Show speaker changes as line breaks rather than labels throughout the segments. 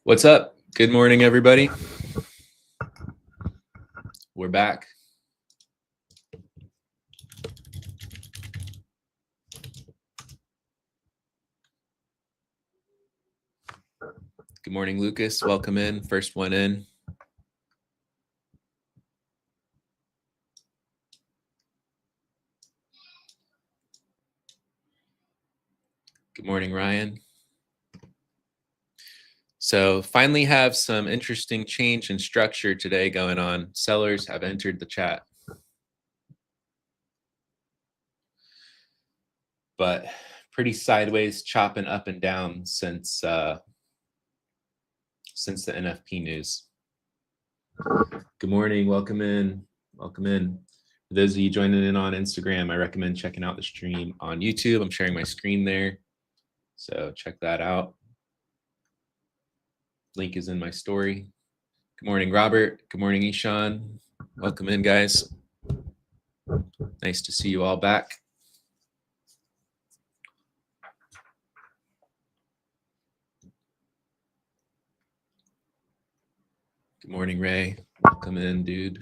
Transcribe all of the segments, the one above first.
What's up? Good morning, everybody. We're back. Good morning, Lucas. Welcome in. First one in. Good morning, Ryan. So finally have some interesting change in structure today going on. Sellers have entered the chat. But pretty sideways, chopping up and down since the NFP news. Good morning. Welcome in. Welcome in. For those of you joining in on Instagram, I recommend checking out the stream on YouTube. I'm sharing my screen there, so check that out. Link is in my story. Good morning, Robert. Good morning, Ishan. Welcome in, guys. Nice to see you all back. Good morning, Ray. Welcome in, dude.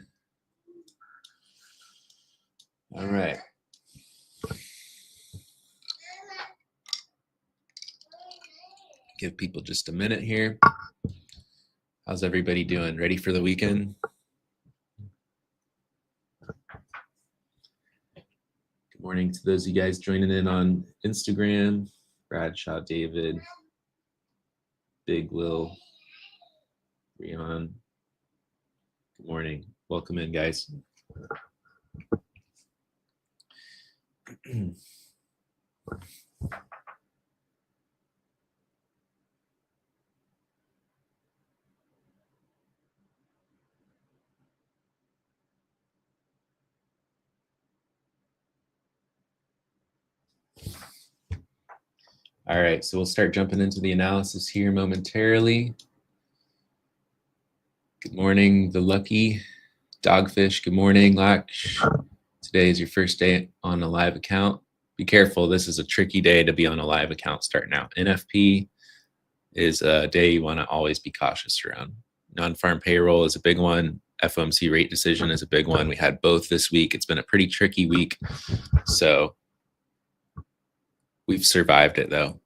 All right. Give people just a minute here. How's everybody doing? Ready for the weekend? Good morning to those of you guys joining in on Instagram. Bradshaw, David, Big Will, Rion. Good morning. Welcome in, guys. All right, so we'll start jumping into the analysis here momentarily. Good morning, the lucky Dogfish. Good morning, Laksh. Today is your first day on a live account. Be careful, this is a tricky day to be on a live account starting out. NFP is a day you want to always be cautious around. Non-farm payroll is a big one. FOMC rate decision is a big one. We had both this week. It's been a pretty tricky week. So we've survived it though.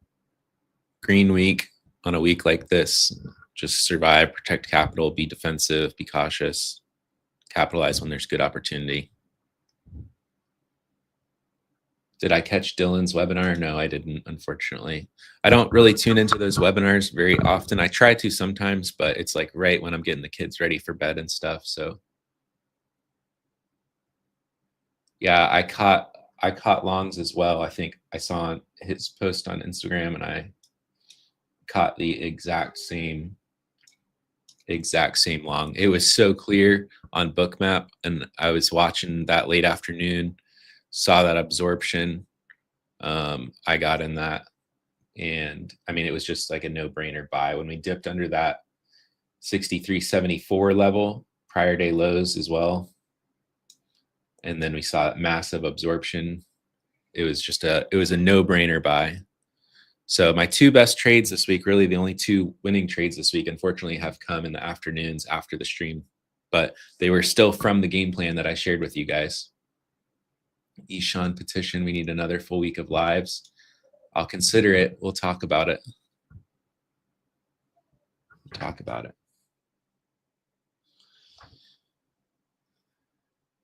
Green week on a week like this, just survive, protect capital, be defensive, be cautious, capitalize when there's good opportunity. Did I catch Dylan's webinar? No, I didn't, unfortunately. I don't really tune into those webinars very often. I try to sometimes, but it's like right when I'm getting the kids ready for bed and stuff. So yeah, I caught longs as well. I think I saw his post on Instagram and I caught the exact same long. It was so clear on Bookmap, and I was watching that late afternoon, saw that absorption. I got in that, and I mean, it was just like a no-brainer buy. When we dipped under that 63.74 level, prior day lows as well, and then we saw massive absorption. It was just a no-brainer buy. So my two best trades this week, really the only two winning trades this week, unfortunately, have come in the afternoons after the stream, but they were still from the game plan that I shared with you guys. Ishan petition, we need another full week of lives. I'll consider it. We'll talk about it.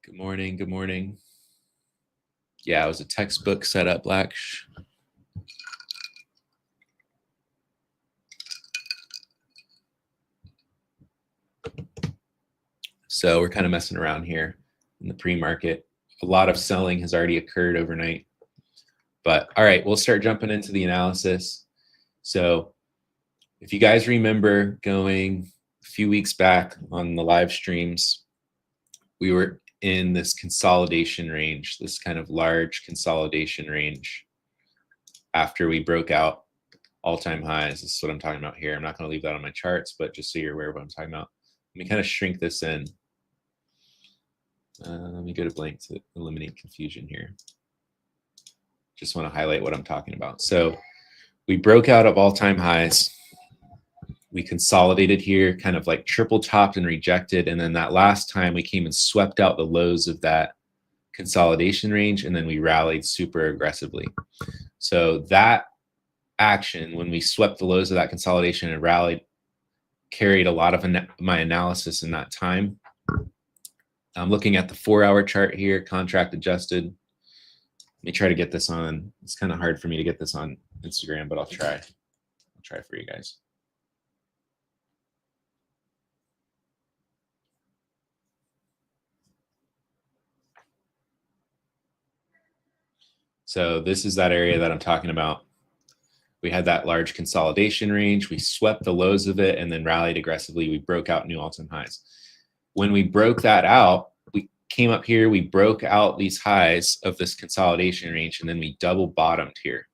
Good morning. Good morning. Yeah, it was a textbook setup, Laksh. So we're kind of messing around here in the pre-market. A lot of selling has already occurred overnight. But all right, we'll start jumping into the analysis. So if you guys remember going a few weeks back on the live streams, we were in this consolidation range, this kind of large consolidation range after we broke out all-time highs. This is what I'm talking about here. I'm not going to leave that on my charts, but just so you're aware of what I'm talking about. Let me kind of shrink this in. Let me go to blank to eliminate confusion here. Just want to highlight what I'm talking about. So we broke out of all-time highs. We consolidated here, kind of like triple topped and rejected. And then that last time we came and swept out the lows of that consolidation range, and then we rallied super aggressively. So that action, when we swept the lows of that consolidation and rallied, carried a lot of my analysis in that time. I'm looking at the 4-hour chart here, contract adjusted. Let me try to get this on. It's kind of hard for me to get this on Instagram, but I'll try. I'll try for you guys. So this is that area that I'm talking about. We had that large consolidation range. We swept the lows of it and then rallied aggressively. We broke out new all-time highs. When we broke that out, we came up here, we broke out these highs of this consolidation range, and then we double bottomed here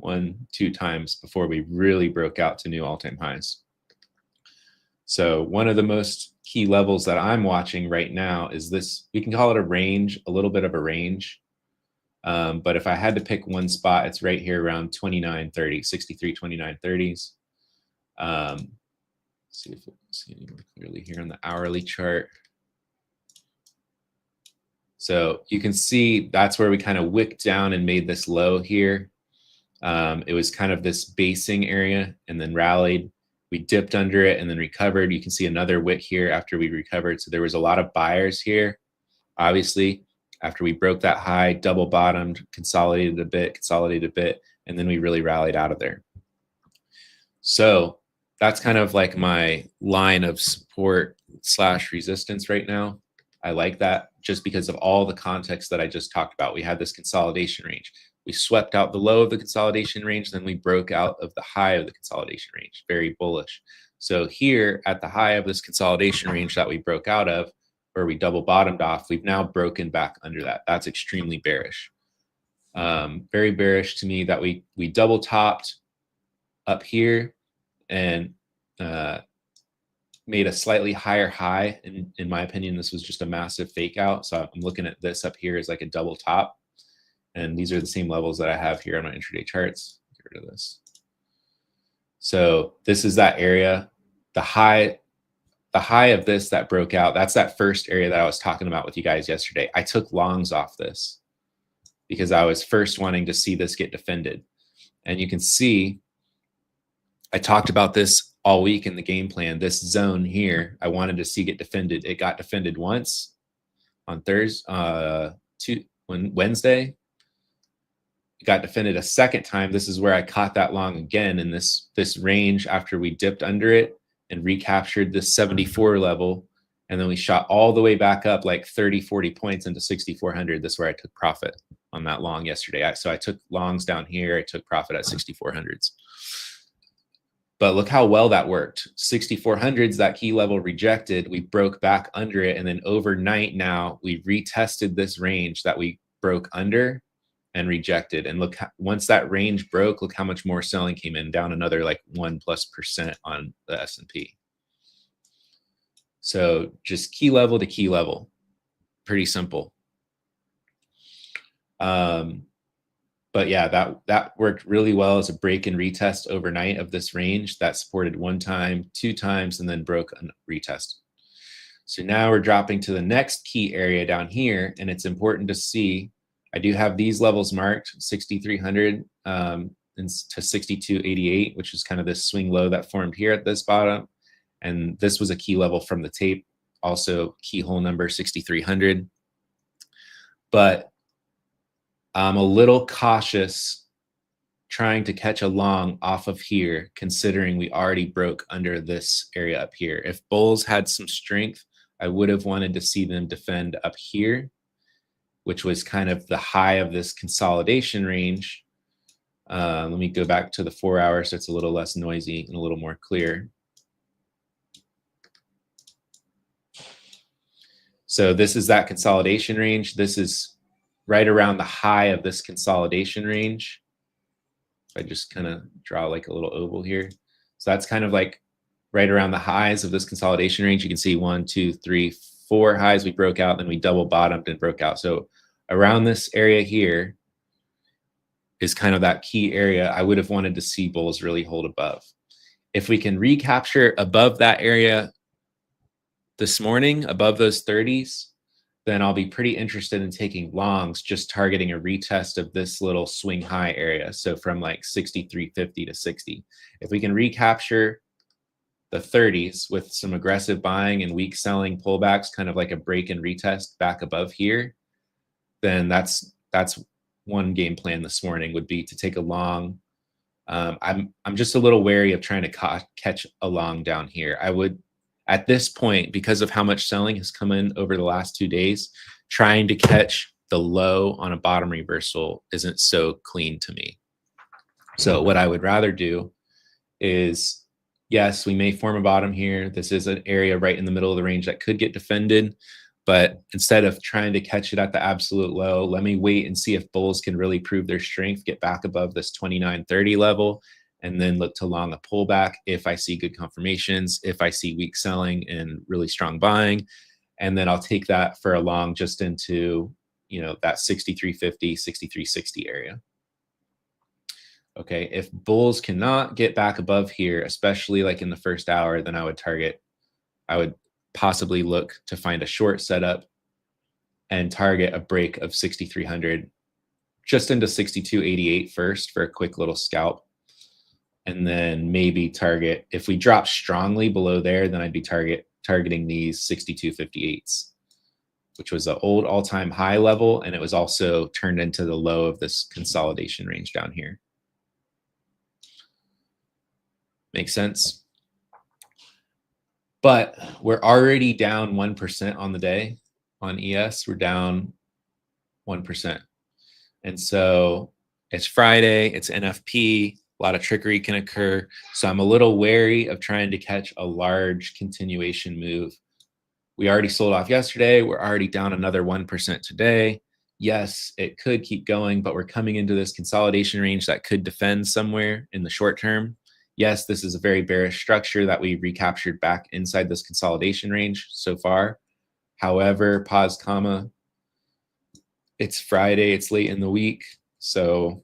1-2 times before we really broke out to new all-time highs. So one of the most key levels that I'm watching right now is this. We can call it a range, a little bit of a range. But if I had to pick one spot, it's right here around 29.30, 63, 29.30s. See if it's any more clearly here on the hourly chart. So you can see that's where we kind of wicked down and made this low here. It was kind of this basing area and then rallied. We dipped under it and then recovered. You can see another wick here after we recovered. So there was a lot of buyers here, obviously. After we broke that high, double bottomed, consolidated a bit, and then we really rallied out of there. So that's kind of like my line of support / resistance right now. I like that just because of all the context that I just talked about. We had this consolidation range. We swept out the low of the consolidation range, then we broke out of the high of the consolidation range. Very bullish. So here at the high of this consolidation range that we broke out of, where we double bottomed off, we've now broken back under that. That's extremely bearish. Very bearish to me that we double topped up here and made a slightly higher high. In my opinion, this was just a massive fake out. So I'm looking at this up here as like a double top. And these are the same levels that I have here on my intraday charts. Get rid of this. So this is that area. The high of this that broke out, that's that first area that I was talking about with you guys yesterday. I took longs off this because I was first wanting to see this get defended. And you can see, I talked about this all week in the game plan. This zone here, I wanted to see get defended. It got defended once on Wednesday. It got defended a second time. This is where I caught that long again in this range after we dipped under it and recaptured this 74 level. And then we shot all the way back up like 30, 40 points into 6,400. This is where I took profit on that long yesterday. So I took longs down here. I took profit at 6,400s. But look how well that worked. 6,400s, that key level rejected. We broke back under it. And then overnight now, we retested this range that we broke under and rejected. And look, once that range broke, look how much more selling came in, down another like 1+% on the S&P. So just key level to key level, pretty simple. But yeah, that worked really well as a break and retest overnight of this range that supported 1 time, 2 times, and then broke and retest. So now we're dropping to the next key area down here, and it's important to see, I do have these levels marked, 6,300 to 6,288, which is kind of this swing low that formed here at this bottom. And this was a key level from the tape, also key hole number 6,300. But I'm a little cautious trying to catch a long off of here, considering we already broke under this area up here. If bulls had some strength, I would have wanted to see them defend up here, which was kind of the high of this consolidation range. Let me go back to the 4 hours so it's a little less noisy and a little more clear. So this is that consolidation range. This is right around the high of this consolidation range. If I just kind of draw like a little oval here. So that's kind of like right around the highs of this consolidation range. You can see 1, 2, 3, 4 highs we broke out, then we double bottomed and broke out. So around this area here is kind of that key area I would have wanted to see bulls really hold above. If we can recapture above that area this morning, above those 30s, then I'll be pretty interested in taking longs, just targeting a retest of this little swing high area. So from like 63.50 to 60. If we can recapture the 30s with some aggressive buying and weak selling pullbacks, kind of like a break and retest back above here, then that's one game plan this morning, would be to take a long. I'm just a little wary of trying to catch a long down here. I would, at this point, because of how much selling has come in over the last 2 days, trying to catch the low on a bottom reversal isn't so clean to me. So what I would rather do is, yes, we may form a bottom here. This is an area right in the middle of the range that could get defended. But instead of trying to catch it at the absolute low, let me wait and see if bulls can really prove their strength, get back above this 29.30 level, and then look to long a pullback if I see good confirmations, if I see weak selling and really strong buying. And then I'll take that for a long just into, you know, that 63.50, 63.60 area. Okay, if bulls cannot get back above here, especially like in the first hour, then I would possibly look to find a short setup and target a break of 6,300 just into 62.88 first for a quick little scalp. And then maybe target, if we drop strongly below there, then I'd be targeting these 62.58s, which was an old all-time high level. And it was also turned into the low of this consolidation range down here. Make sense? But we're already down 1% on the day on ES. We're down 1%. And so it's Friday, it's NFP, a lot of trickery can occur. So I'm a little wary of trying to catch a large continuation move. We already sold off yesterday. We're already down another 1% today. Yes, it could keep going, but we're coming into this consolidation range that could defend somewhere in the short term. Yes, this is a very bearish structure that we recaptured back inside this consolidation range so far. However, pause, comma, it's Friday, it's late in the week. So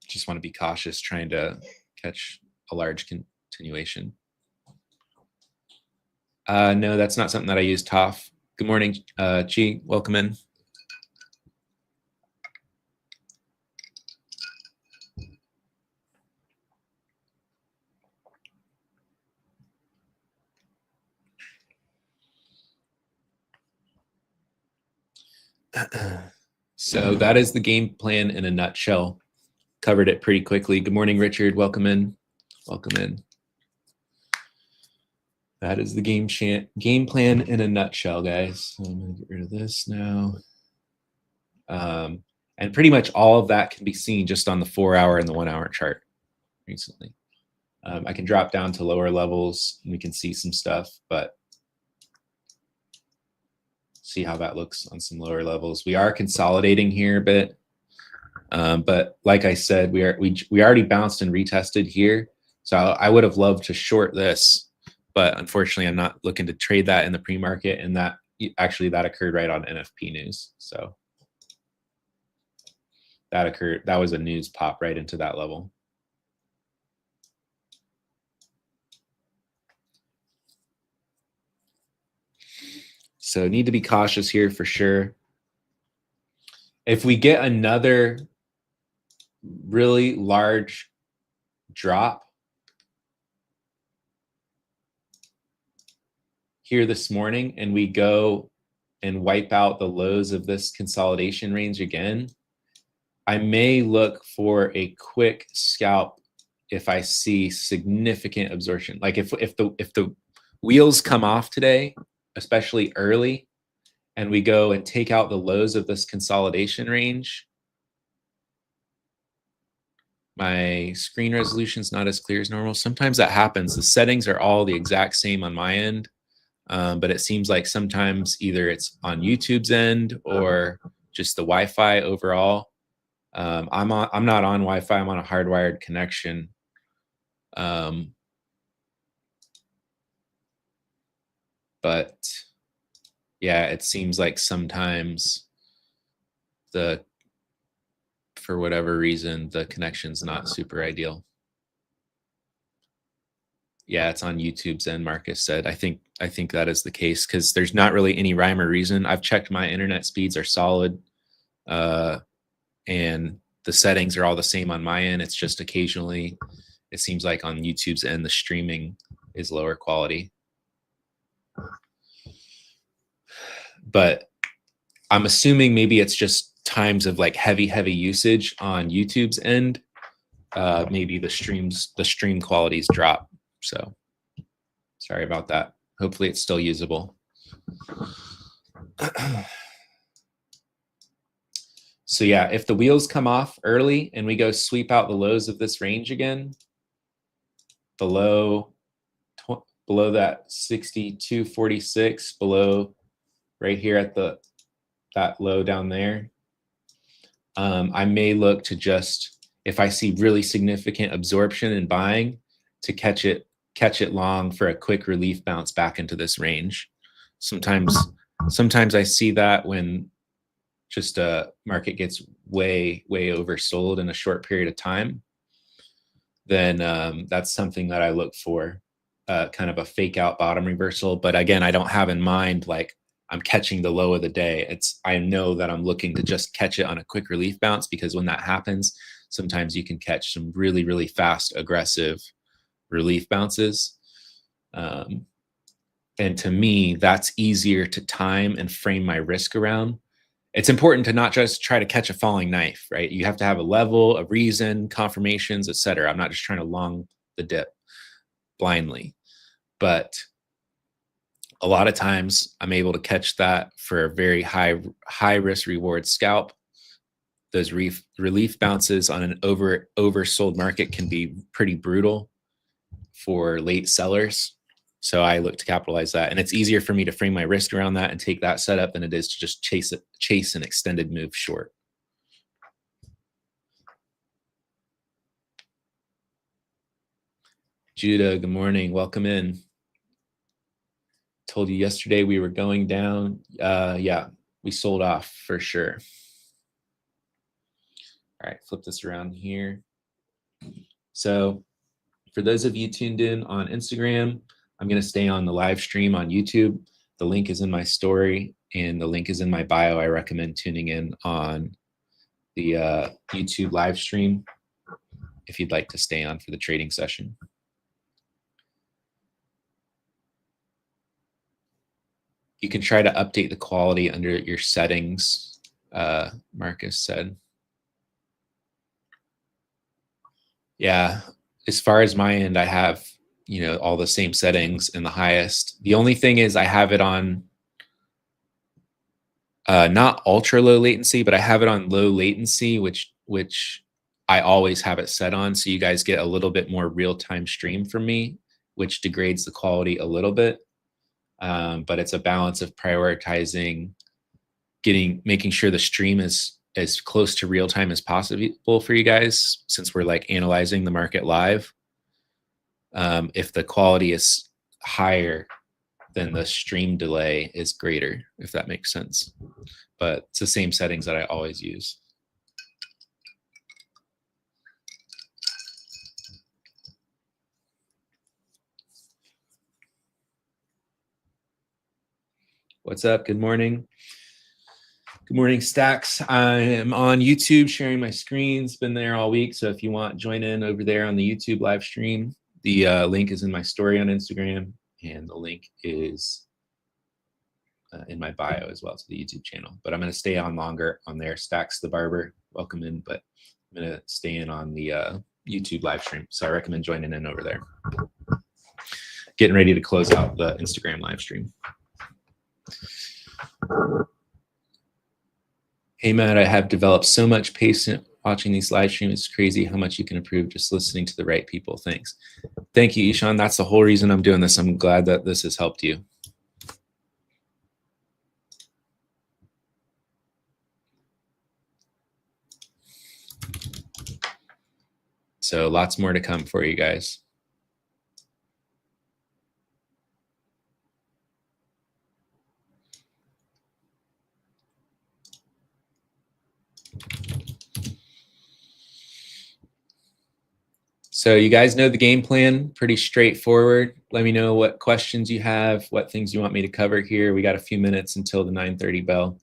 just want to be cautious trying to catch a large continuation. No, that's not something that I use, Toph. Good morning, Chi, welcome in. So that is the game plan in a nutshell. Covered it pretty quickly. Good morning, Richard. Welcome in. Welcome in. That is the game plan in a nutshell, guys. So I'm going to get rid of this now. And pretty much all of that can be seen just on the 4-hour and the 1-hour chart recently. I can drop down to lower levels and we can see some stuff, but see how that looks on some lower levels. We are consolidating here a bit, but like I said, we already bounced and retested here. So I would have loved to short this, but unfortunately, I'm not looking to trade that in the pre-market, and that occurred right on NFP news. So that occurred. That was a news pop right into that level. So need to be cautious here for sure. If we get another really large drop here this morning and we go and wipe out the lows of this consolidation range again, I may look for a quick scalp if I see significant absorption. Like if the wheels come off today, especially early, and we go and take out the lows of this consolidation range. My screen resolution is not as clear as normal. Sometimes that happens. The settings are all the exact same on my end, but it seems like sometimes either it's on YouTube's end or just the Wi-Fi overall. I'm not on Wi-Fi. I'm on a hardwired connection. But yeah, it seems like sometimes for whatever reason, the connection's not super ideal. Yeah, it's on YouTube's end, Marcus said. I think that is the case because there's not really any rhyme or reason. I've checked my internet speeds are solid, and the settings are all the same on my end. It's just occasionally, it seems like on YouTube's end, the streaming is lower quality. But I'm assuming maybe it's just times of like heavy usage on YouTube's end. Maybe the stream qualities drop. So sorry about that. Hopefully it's still usable. So yeah, if the wheels come off early and we go sweep out the lows of this range again, below that 62.46, below right here at that low down there, I may look to just, if I see really significant absorption and buying, to catch it long for a quick relief bounce back into this range. Sometimes I see that when just a market gets way oversold in a short period of time, then that's something that I look for, kind of a fake out bottom reversal. But again, I don't have in mind like I'm catching the low of the day. I know that I'm looking to just catch it on a quick relief bounce, because when that happens, sometimes you can catch some really fast, aggressive relief bounces. And to me, that's easier to time and frame my risk around. It's important to not just try to catch a falling knife, right? You have to have a level, a reason, confirmations, etc. I'm not just trying to long the dip blindly, but a lot of times I'm able to catch that for a very high risk reward scalp. Those relief bounces on an oversold market can be pretty brutal for late sellers. So I look to capitalize that, and it's easier for me to frame my risk around that and take that setup than it is to just chase an extended move short. Judah, good morning. Welcome in. Told you yesterday we were going down. Yeah, we sold off for sure. All right, flip this around here. So for those of you tuned in on Instagram, I'm going to stay on the live stream on YouTube. The link is in my story and the link is in my bio. I recommend tuning in on the YouTube live stream if you'd like to stay on for the trading session. You can try to update the quality under your settings, Marcus said. Yeah, as far as my end, I have, all the same settings in the highest. The only thing is I have it on not ultra low latency, but I have it on low latency, which I always have it set on. So you guys get a little bit more real-time stream from me, which degrades the quality a little bit. But it's a balance of prioritizing, making sure the stream is as close to real time as possible for you guys, since we're like analyzing the market live. If the quality is higher, then the stream delay is greater, if that makes sense. But it's the same settings that I always use. What's up? Good morning. Good morning, Stacks. I am on YouTube sharing my screen. It's been there all week. So if you want, join in over there on the YouTube live stream. The link is in my story on Instagram, and the link is in my bio as well to the YouTube channel. But I'm going to stay on longer on there. Stacks the Barber, welcome in. But I'm going to stay in on the YouTube live stream. So I recommend joining in over there. Getting ready to close out the Instagram live stream. Hey, Matt, I have developed so much patience watching these live streams. It's crazy how much you can improve just listening to the right people. Thanks. Thank you, Ishan. That's the whole reason I'm doing this. I'm glad that this has helped you. So lots more to come for you guys. So you guys know the game plan, pretty straightforward. Let me know what questions you have, what things you want me to cover here. We got a few minutes until the 9:30 bell.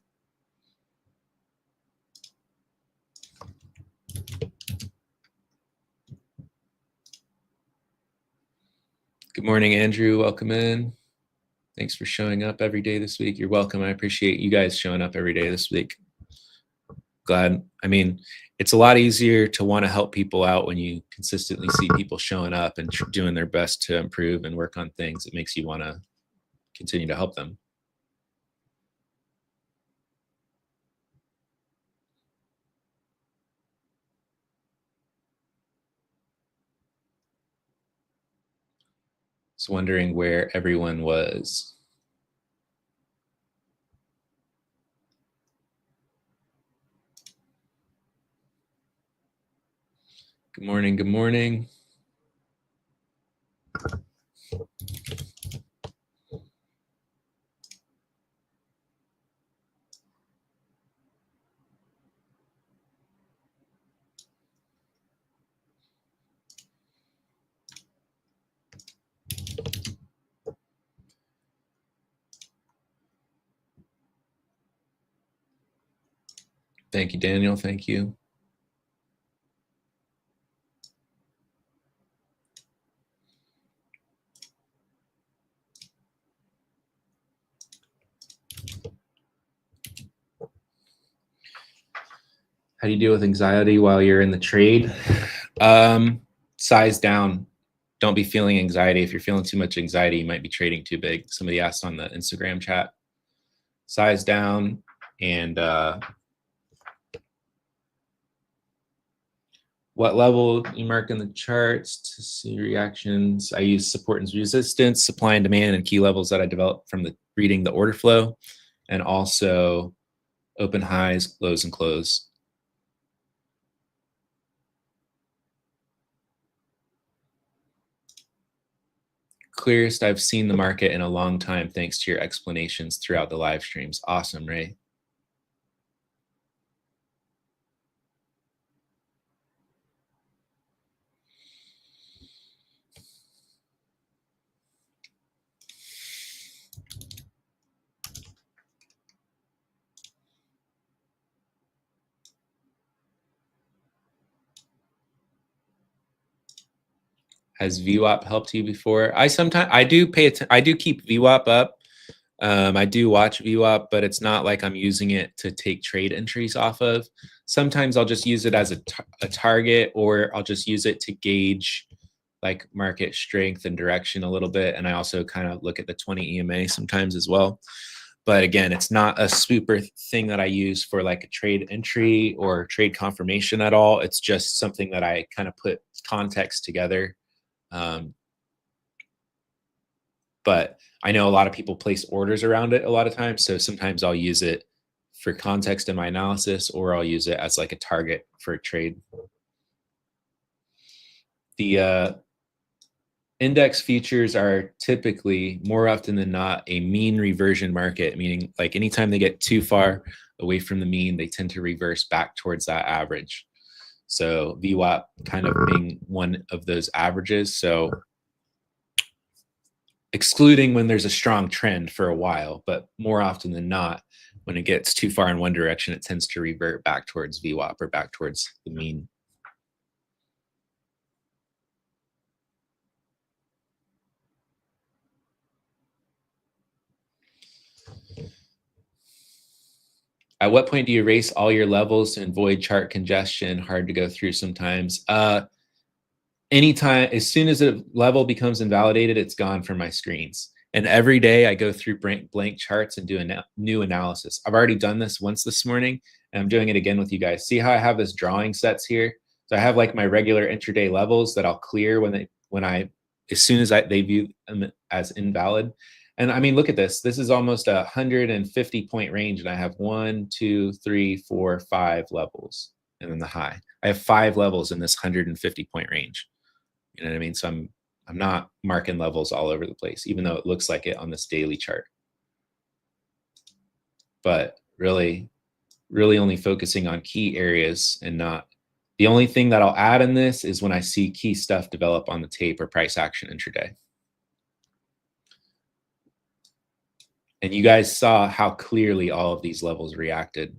Good morning, Andrew. Welcome in. Thanks for showing up every day this week. You're welcome. I appreciate you guys showing up every day this week. Glad. I mean, it's a lot easier to want to help people out when you consistently see people showing up and doing their best to improve and work on things. It makes you want to continue to help them. Just wondering where everyone was. Good morning. Good morning. Thank you, Daniel. Thank you. How do you deal with anxiety while you're in the trade? Size down. Don't be feeling anxiety. If you're feeling too much anxiety, you might be trading too big. Somebody asked on the Instagram chat. Size down and what level you mark in the charts to see reactions. I use support and resistance, supply and demand, and key levels that I developed from reading the order flow, and also open highs, lows, and close. Clearest I've seen the market in a long time, thanks to your explanations throughout the live streams. Awesome, Ray. Has VWAP helped you before? I do keep VWAP up. I do watch VWAP, but it's not like I'm using it to take trade entries off of. Sometimes I'll just use it as a target, or I'll just use it to gauge like market strength and direction a little bit. And I also kind of look at the 20 EMA sometimes as well. But again, it's not a super thing that I use for like a trade entry or trade confirmation at all. It's just something that I kind of put context together. But I know a lot of people place orders around it a lot of times. So sometimes I'll use it for context in my analysis, or I'll use it as like a target for a trade. The index futures are typically, more often than not, a mean reversion market, meaning like anytime they get too far away from the mean, they tend to reverse back towards that average. So VWAP kind of being one of those averages. So excluding when there's a strong trend for a while, but more often than not, when it gets too far in one direction, it tends to revert back towards VWAP or back towards the mean. At what point do you erase all your levels to avoid chart congestion? Hard to go through sometimes. Anytime, as soon as a level becomes invalidated, it's gone from my screens. And every day I go through blank charts and do a new analysis. I've already done this once this morning, and I'm doing it again with you guys. See how I have this drawing sets here? So I have like my regular intraday levels that I'll clear as soon as they view them as invalid. And I mean, look at this. This is almost 150 point range, and I have 1, 2, 3, 4, 5 levels, and then the high. I have 5 levels in this 150 point range. You know what I mean? So I'm not marking levels all over the place, even though it looks like it on this daily chart. But really only focusing on key areas and not The only thing that I'll add in this is when I see key stuff develop on the tape or price action intraday. And you guys saw how clearly all of these levels reacted.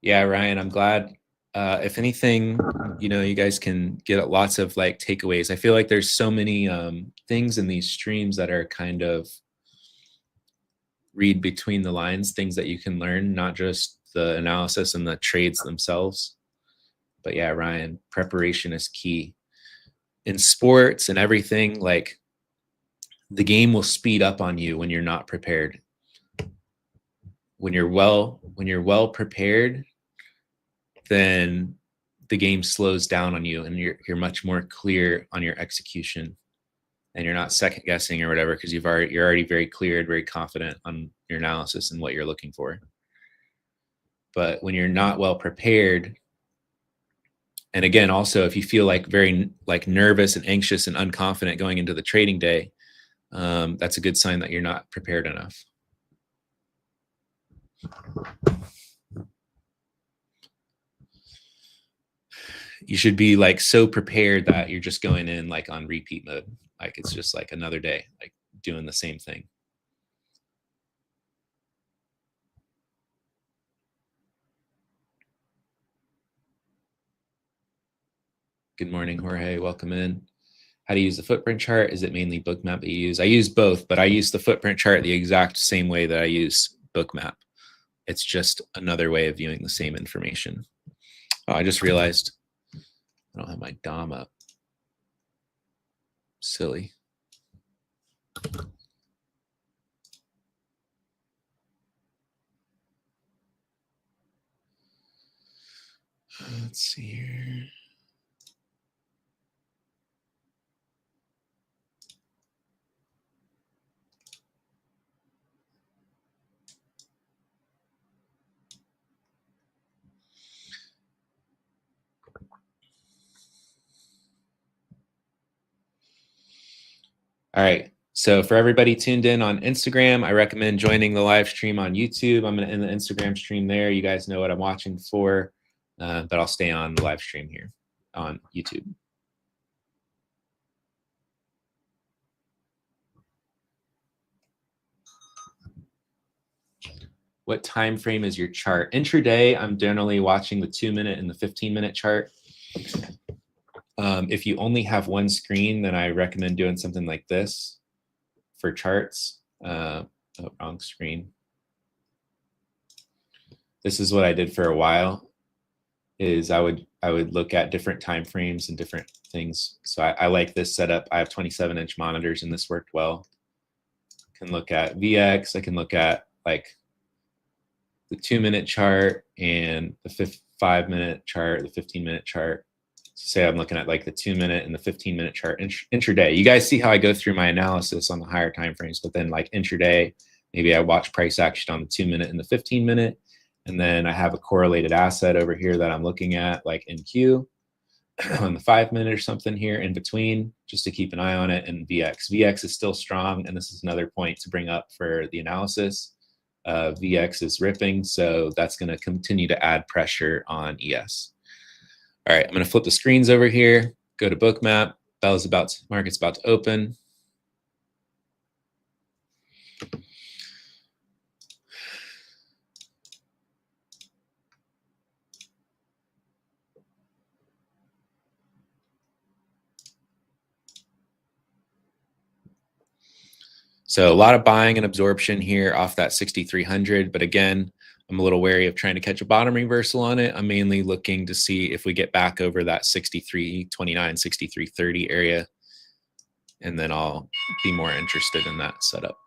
Yeah, Ryan, I'm glad. If anything, you know, you guys can get lots of like takeaways. I feel like there's so many things in these streams that are kind of read between the lines, things that you can learn, not just the analysis and the trades themselves. But yeah, Ryan, preparation is key. In sports and everything, like the game will speed up on you when you're not prepared. When you're well prepared, then the game slows down on you and you're much more clear on your execution and you're not second guessing or whatever, because you're already very cleared, very confident on your analysis and what you're looking for. But when you're not well prepared, and again, also if you feel like very like nervous and anxious and unconfident going into the trading day, that's a good sign that you're not prepared enough. You should be like so prepared that you're just going in like on repeat mode. Like it's just like another day, like doing the same thing. Good morning, Jorge. Welcome in. How to use the footprint chart? Is it mainly Bookmap that you use? I use both, but I use the footprint chart the exact same way that I use Bookmap. It's just another way of viewing the same information. Oh, I just realized I don't have my DOM up. Silly. Let's see here. All right. So for everybody tuned in on Instagram, I recommend joining the live stream on YouTube. I'm going to end the Instagram stream there. You guys know what I'm watching for, but I'll stay on the live stream here on YouTube. What time frame is your chart? Intraday, I'm generally watching the 2-minute and the 15-minute chart. If you only have one screen, then I recommend doing something like this for charts. Oh, wrong screen. This is what I did for a while. Is I would look at different time frames and different things. So I like this setup. I have 27-inch monitors, and this worked well. I can look at VX. I can look at like the 2-minute chart and the 5-minute chart, the 15-minute chart. So say I'm looking at like the 2-minute and the 15-minute chart intraday. You guys see how I go through my analysis on the higher time frames, but then like intraday, maybe I watch price action on the 2-minute and the 15-minute, and then I have a correlated asset over here that I'm looking at, like NQ on the 5-minute or something here in between, just to keep an eye on it. And VX. VX is still strong, and this is another point to bring up for the analysis. VX is ripping, so that's going to continue to add pressure on ES. All right, I'm going to flip the screens over here, go to Bookmap. Market's about to open. So a lot of buying and absorption here off that 6,300, but again, I'm a little wary of trying to catch a bottom reversal on it. I'm mainly looking to see if we get back over that 63.29, 63.30 area, and then I'll be more interested in that setup.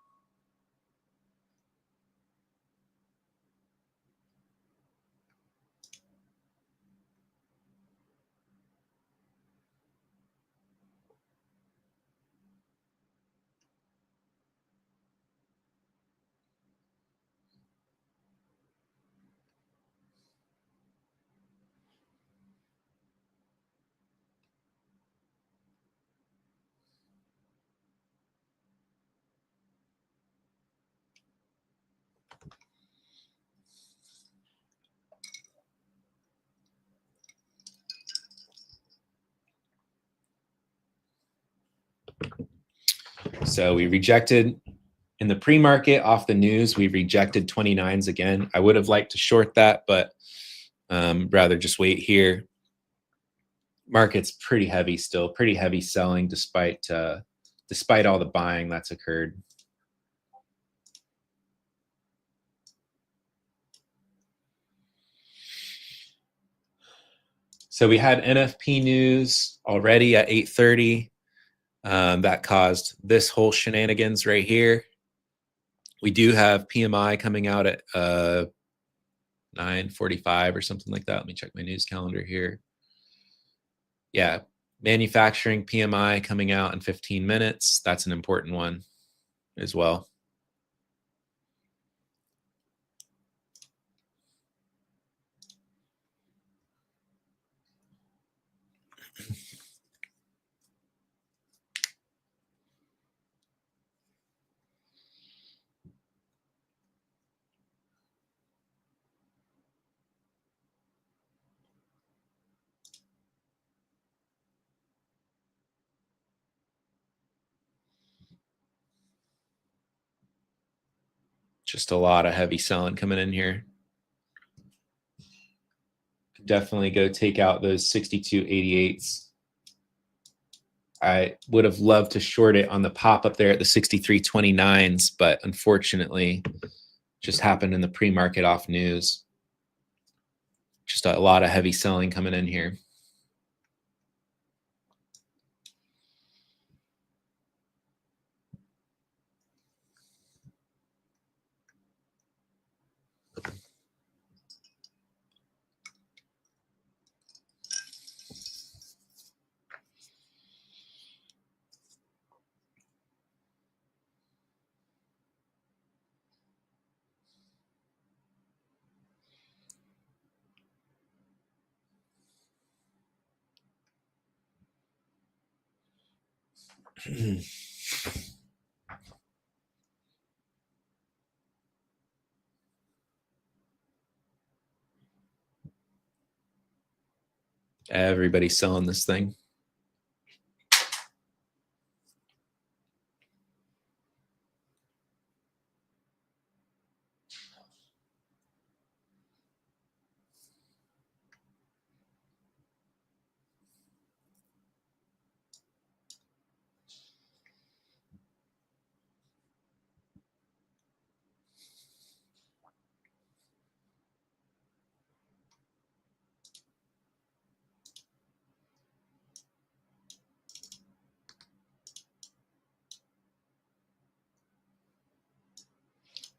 So we rejected in the pre-market off the news. We rejected 29s again. I would have liked to short that, but rather just wait here. Market's pretty heavy still, pretty heavy selling despite all the buying that's occurred. So we had NFP news already at 8:30. That caused this whole shenanigans right here. We do have PMI coming out at 9:45 or something like that. Let me check my news calendar here. Yeah, manufacturing PMI coming out in 15 minutes. That's an important one as well. Just a lot of heavy selling coming in here. Definitely go take out those 62.88s. I would have loved to short it on the pop up there at the 63.29s, but unfortunately just happened in the pre-market off news. Just a lot of heavy selling coming in here. Everybody's selling this thing.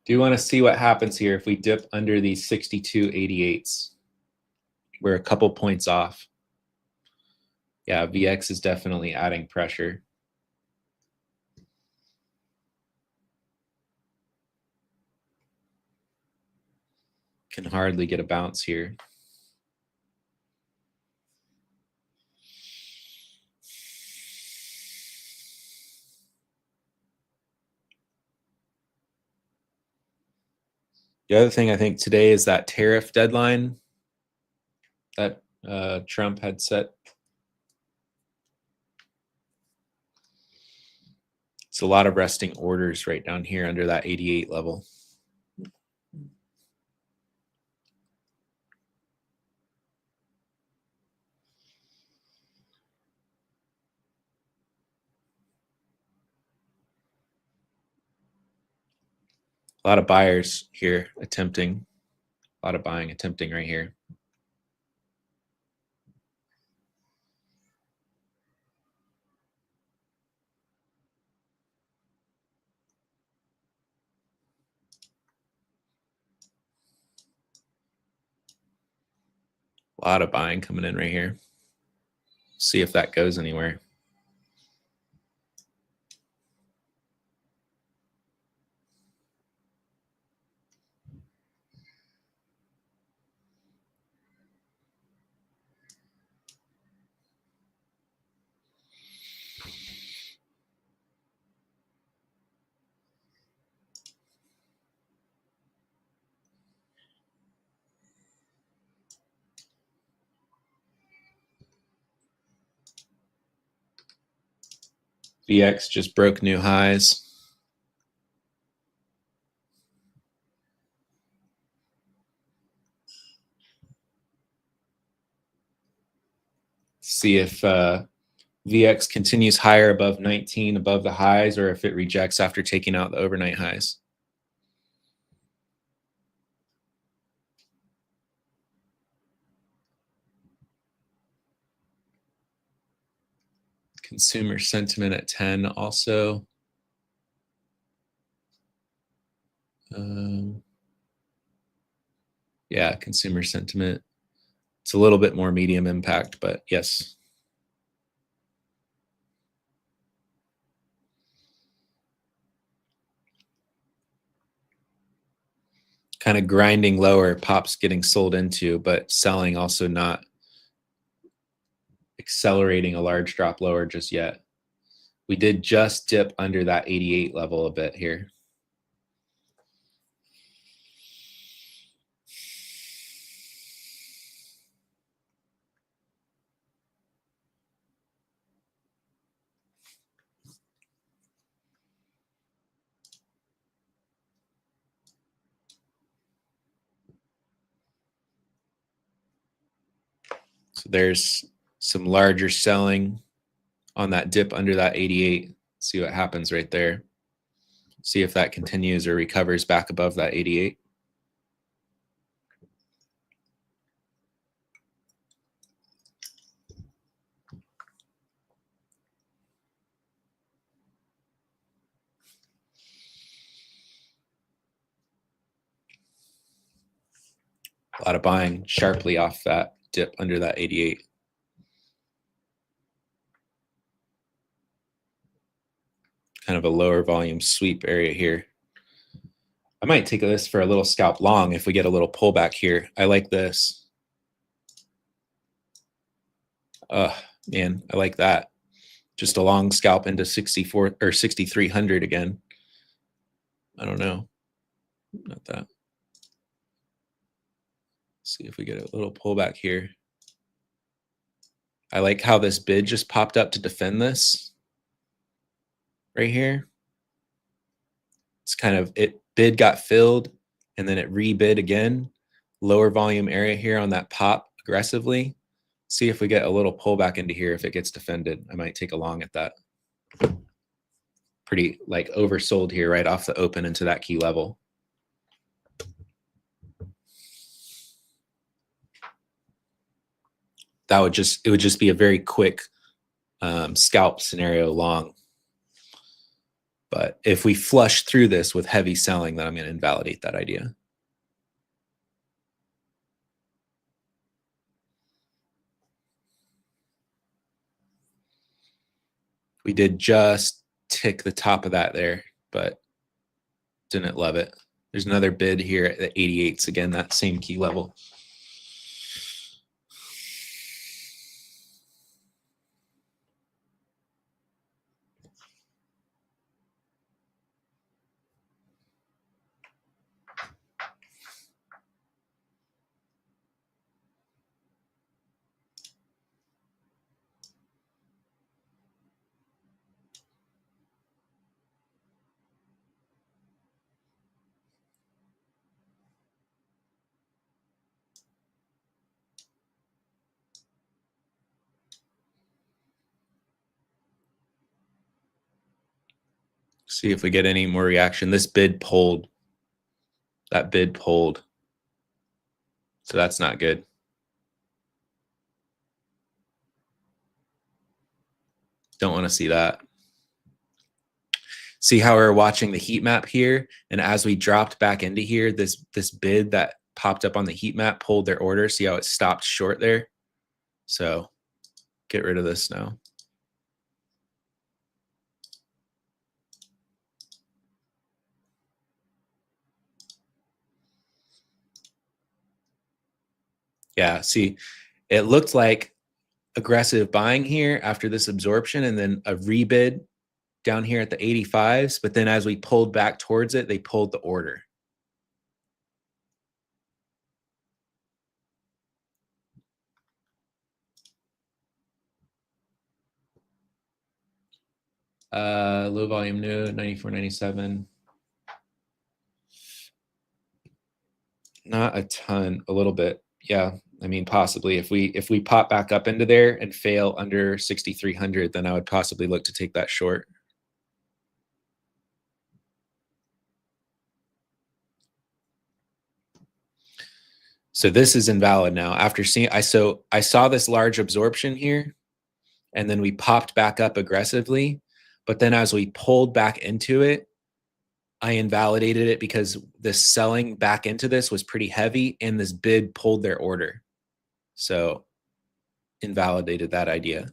Do you want to see what happens here if we dip under these 62.88s? We're a couple points off. Yeah, VX is definitely adding pressure. Can hardly get a bounce here. The other thing I think today is that tariff deadline that Trump had set. It's a lot of resting orders right down here under that 88 level. A lot of buyers here attempting, a lot of buying attempting right here. A lot of buying coming in right here. See if that goes anywhere. VX just broke new highs. See if VX continues higher above 19, above the highs, or if it rejects after taking out the overnight highs. Consumer sentiment at 10 also. Yeah, consumer sentiment. It's a little bit more medium impact, but yes. Kind of grinding lower, pops getting sold into, but selling also not accelerating a large drop lower just yet. We did just dip under that 88 level a bit here. So there's some larger selling on that dip under that 88. See what happens right there. See if that continues or recovers back above that 88. A lot of buying sharply off that dip under that 88. Kind of a lower volume sweep area here. I might take this for a little scalp long if we get a little pullback here. I like this. Man, I like that. Just a long scalp into 64 or 6,300 again. I don't know. Not that. See if we get a little pullback here. I like how this bid just popped up to defend this right here. It's kind of, it bid got filled and then it rebid again. Lower volume area here on that pop aggressively. See if we get a little pullback into here. If it gets defended, I might take a long at that. Pretty like oversold here right off the open into that key level. That would just, it would just be a very quick scalp scenario long. But if we flush through this with heavy selling, then I'm going to invalidate that idea. We did just tick the top of that there, but didn't love it. There's another bid here at the 88s, again, that same key level. See if we get any more reaction. This bid pulled. That bid pulled. So that's not good. Don't want to see that. See how we're watching the heat map here, and as we dropped back into here, this bid that popped up on the heat map pulled their order. See how it stopped short there? So get rid of this now. Yeah, see, it looked like aggressive buying here after this absorption and then a rebid down here at the 85s, but then as we pulled back towards it, they pulled the order. Low volume node, 94.97. Not a ton, a little bit. Yeah, I mean, possibly if we pop back up into there and fail under 6,300, then I would possibly look to take that short. So this is invalid now. After seeing, I saw this large absorption here, and then we popped back up aggressively. But then as we pulled back into it, I invalidated it because the selling back into this was pretty heavy, and this bid pulled their order. So invalidated that idea.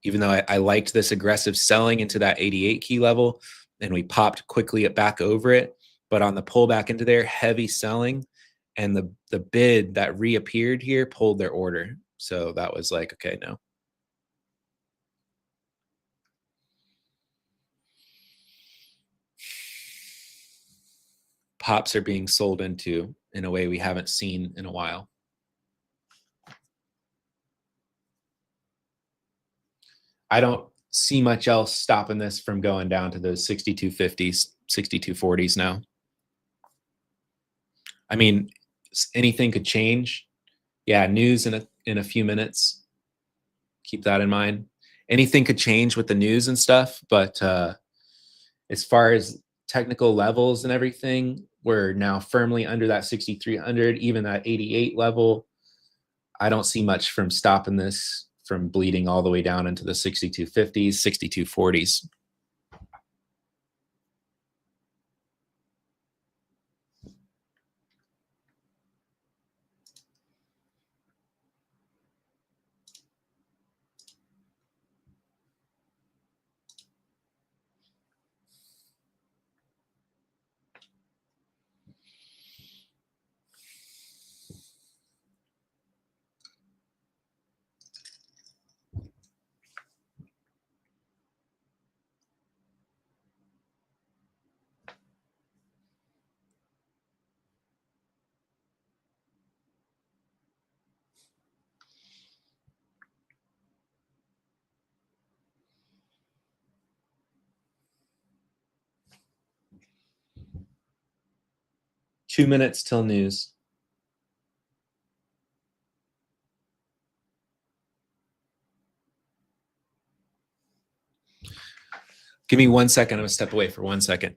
Even though I liked this aggressive selling into that 88 key level, and we popped quickly back over it, but on the pullback into there, heavy selling, and the bid that reappeared here pulled their order. So that was like, okay, no. Pops are being sold into in a way we haven't seen in a while. I don't see much else stopping this from going down to those 6250s, 6240s now. I mean, anything could change. Yeah, news in a few minutes. Keep that in mind. Anything could change with the news and stuff, but as far as technical levels and everything, we're now firmly under that 6,300, even that 88 level. I don't see much from stopping this from bleeding all the way down into the 6250s, 6240s. Two minutes till news. Give me 1 second. I'm going to step away for 1 second.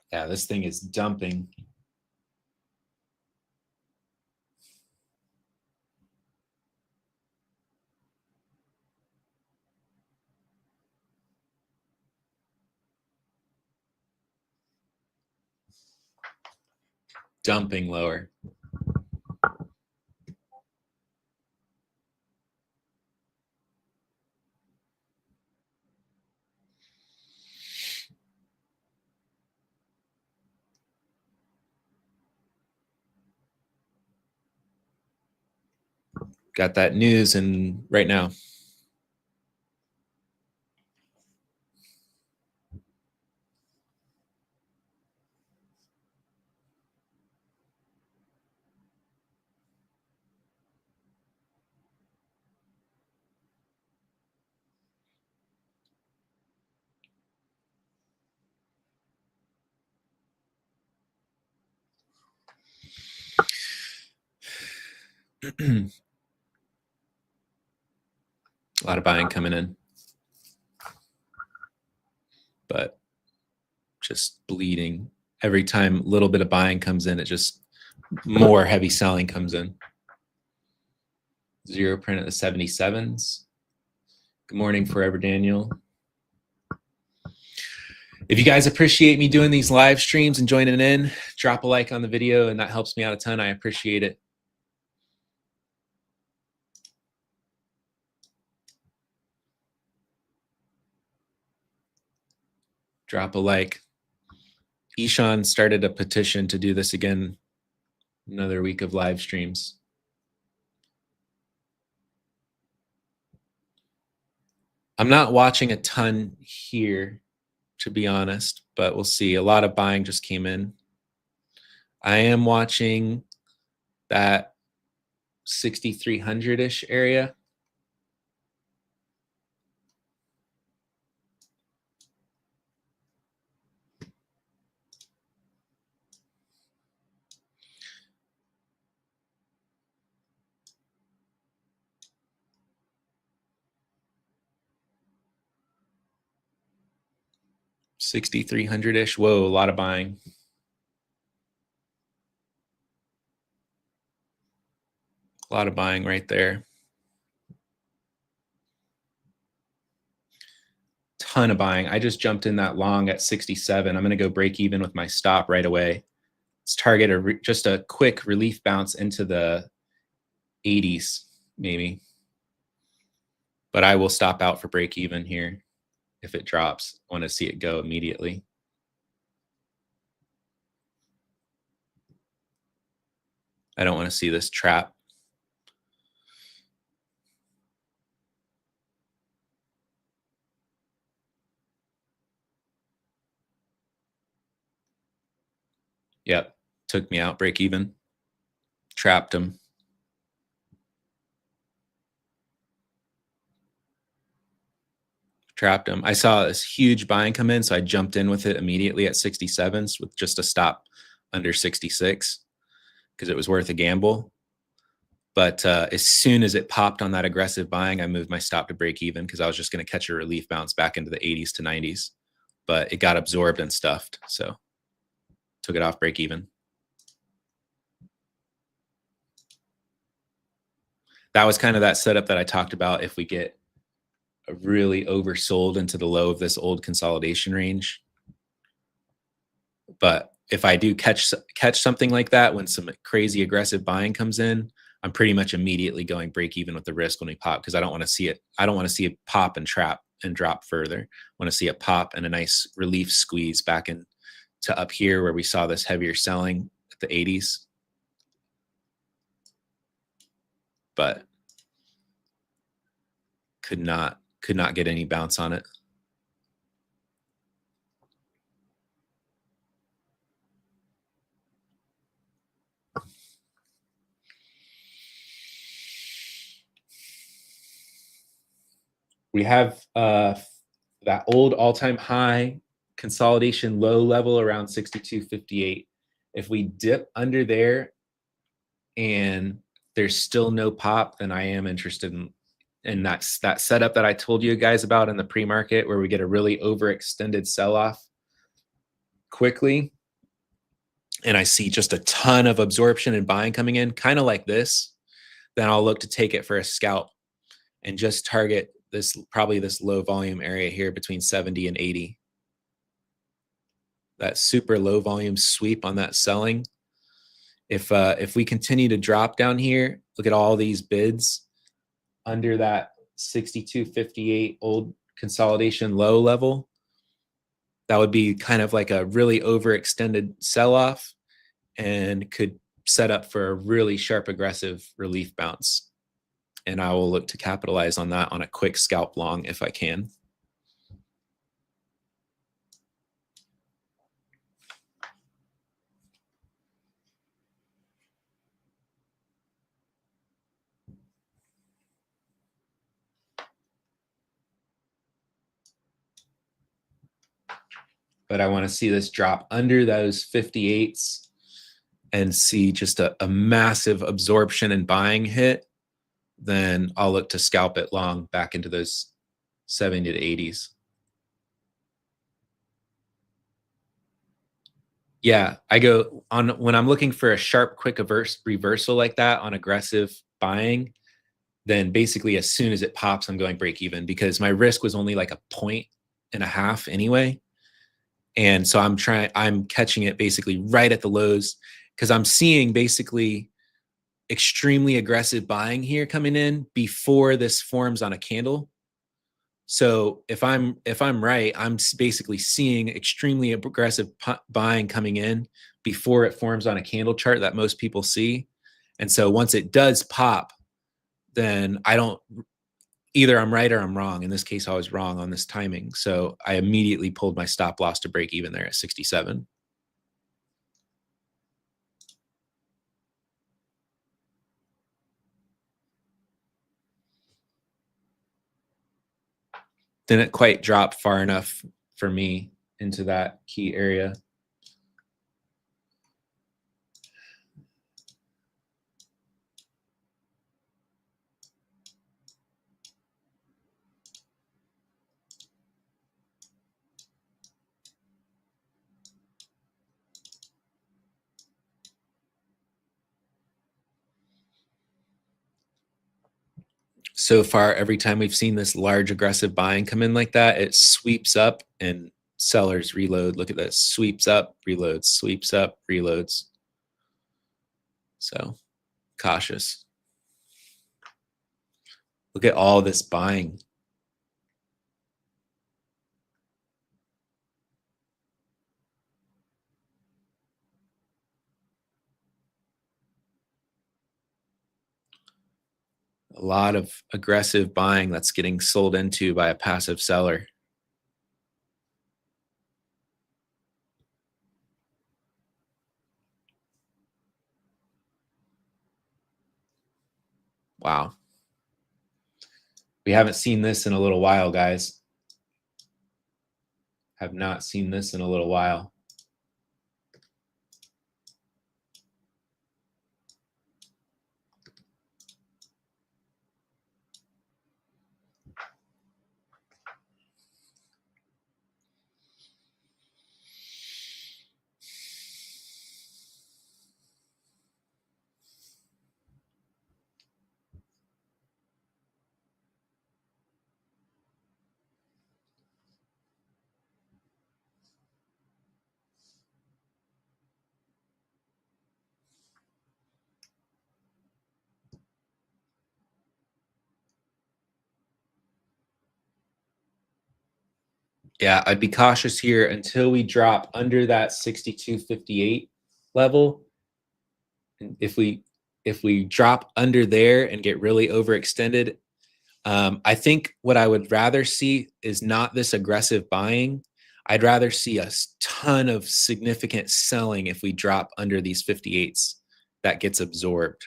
Yeah, this thing is dumping. Dumping lower. Got that news and right now. A lot of buying coming in, but just bleeding. Every time a little bit of buying comes in, it just more heavy selling comes in. Zero print at the 77s. Good morning, Forever Daniel. If you guys appreciate me doing these live streams and joining in, drop a like on the video, and that helps me out a ton. I appreciate it. Drop a like. Ishan started a petition to do this again, another week of live streams. I'm not watching a ton here, to be honest, but we'll see. A lot of buying just came in. I am watching that 6,300-ish area. $6,300-ish. Whoa, a lot of buying. A lot of buying right there. Ton of buying. I just jumped in that long at 67. I'm going to go break even with my stop right away. Let's target just a quick relief bounce into the 80s, maybe. But I will stop out for break even here if it drops. I want to see it go immediately. I don't want to see this trap. Yep, took me out, break even. Trapped him. Trapped him. I saw this huge buying come in, so I jumped in with it immediately at 67s with just a stop under 66 because it was worth a gamble. But as soon as it popped on that aggressive buying, I moved my stop to break even because I was just going to catch a relief bounce back into the 80s to 90s. But it got absorbed and stuffed, so took it off break even. That was kind of that setup that I talked about. If we get really oversold into the low of this old consolidation range. But if I do catch something like that, when some crazy aggressive buying comes in, I'm pretty much immediately going break even with the risk when we pop, because I don't want to see it. I don't want to see it pop and trap and drop further. I want to see it pop and a nice relief squeeze back in to up here where we saw this heavier selling at the 80s. But could not get any bounce on it. We have that old all-time high consolidation low level around 62.58. If we dip under there and there's still no pop, then I am interested in that setup that I told you guys about in the pre-market, where we get a really overextended sell-off quickly, and I see just a ton of absorption and buying coming in, kind of like this. Then I'll look to take it for a scalp and just target this, probably this low volume area here between 70 and 80. That super low volume sweep on that selling. If we continue to drop down here, look at all these bids under that 62.58 old consolidation low level. That would be kind of like a really overextended sell-off and could set up for a really sharp aggressive relief bounce. And I will look to capitalize on that on a quick scalp long if I can. But I want to see this drop under those 58s and see just a massive absorption and buying hit, then I'll look to scalp it long back into those 70 to 80s. Yeah, I go on when I'm looking for a sharp, quick reversal like that on aggressive buying, then basically as soon as it pops, I'm going break even because my risk was only like 1.5 anyway. And so I'm catching it basically right at the lows because I'm seeing basically extremely aggressive buying here coming in before this forms on a candle. So if I'm right, I'm basically seeing extremely aggressive buying coming in before it forms on a candle chart that most people see. And so once it does pop, then I don't, either I'm right or I'm wrong. In this case, I was wrong on this timing. So I immediately pulled my stop loss to break even there at 67. Didn't quite drop far enough for me into that key area. So far, every time we've seen this large aggressive buying come in like that, it sweeps up and sellers reload. Look at this, sweeps up, reloads, sweeps up, reloads. So cautious. Look at all this buying. A lot of aggressive buying that's getting sold into by a passive seller. Wow. We haven't seen this in a little while, guys. Have not seen this in a little while. Yeah, I'd be cautious here until we drop under that 62.58 level. If we drop under there and get really overextended, I think what I would rather see is not this aggressive buying. I'd rather see a ton of significant selling if we drop under these 58s that gets absorbed.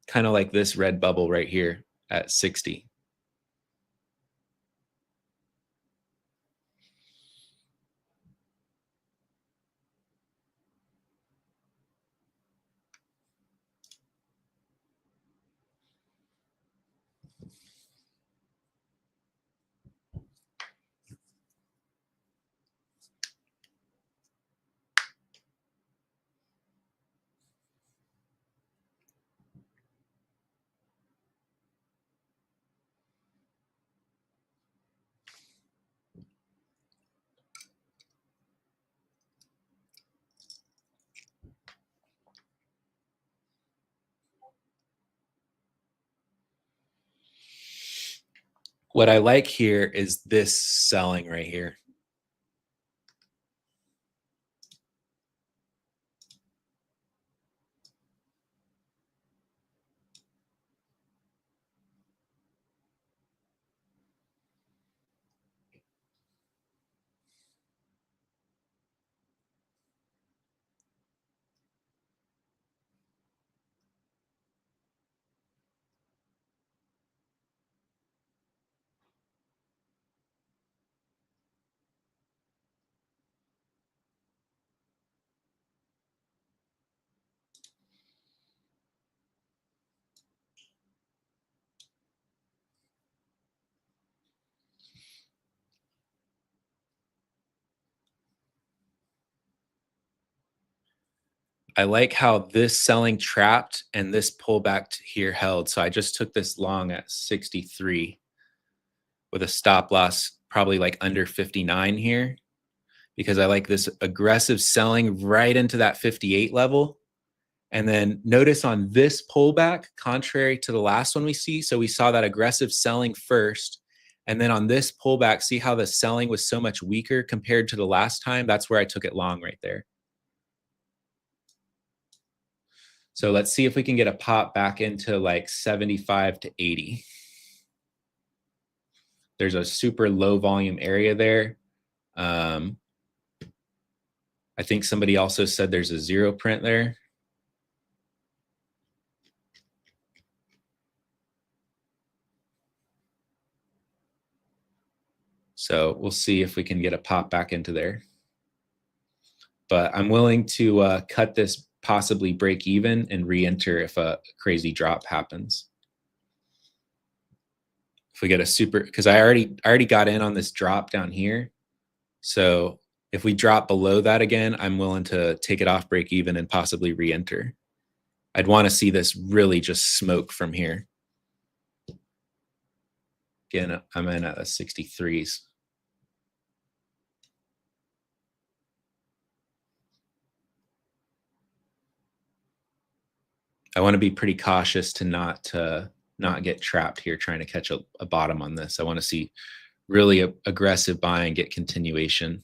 Kind of like this red bubble right here at 60. What I like here is this selling right here. I like how this selling trapped and this pullback here held. So I just took this long at 63 with a stop loss probably like under 59 here, because I like this aggressive selling right into that 58 level. And then notice on this pullback, contrary to the last one we see, so we saw that aggressive selling first. And then on this pullback, see how the selling was so much weaker compared to the last time? That's where I took it long right there. So let's see if we can get a pop back into like 75 to 80. There's a super low volume area there. I think somebody also said there's a zero print there. So we'll see if we can get a pop back into there. But I'm willing to cut this, possibly break even, and re-enter if a crazy drop happens. If we get a super, because I already got in on this drop down here. So if we drop below that again, I'm willing to take it off break even and possibly re-enter. I'd want to see this really just smoke from here. Again, I'm in at a 63s. I want to be pretty cautious to not get trapped here trying to catch a bottom on this. I want to see really aggressive buying, get continuation.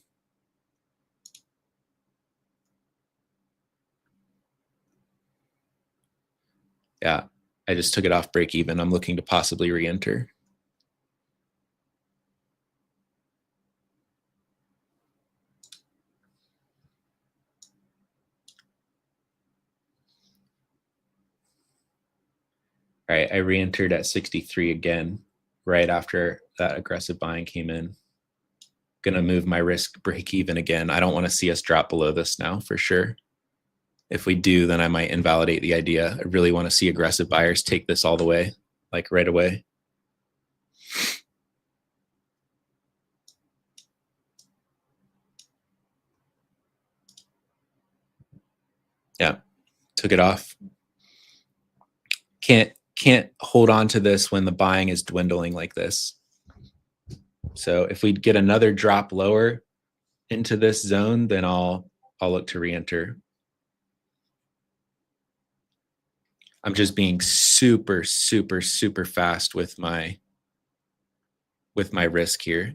Yeah, I just took it off break even. I'm looking to possibly re-enter. All right, I re-entered at 63 again, right after that aggressive buying came in. Gonna move my risk break even again. I don't want to see us drop below this now for sure. If we do, then I might invalidate the idea. I really want to see aggressive buyers take this all the way, like right away. Yeah, took it off. Can't hold on to this when the buying is dwindling like this. So if we get another drop lower into this zone, then I'll look to re-enter. I'm just being super fast with my risk here.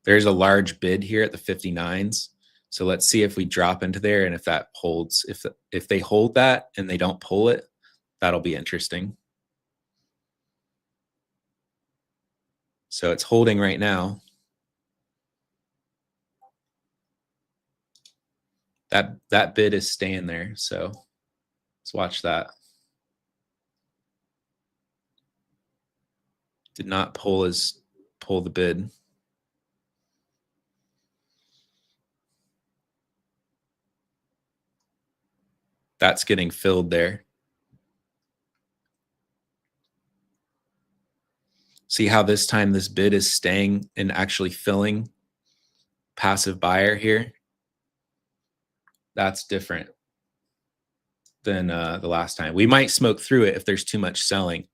There's a large bid here at the 59s. So let's see if we drop into there, and if that holds, if they hold that and they don't pull it, that'll be interesting. So it's holding right now. That bid is staying there. So let's watch that. Did not pull the bid. That's getting filled there. See how this time this bid is staying and actually filling passive buyer here? That's different than the last time. We might smoke through it if there's too much selling.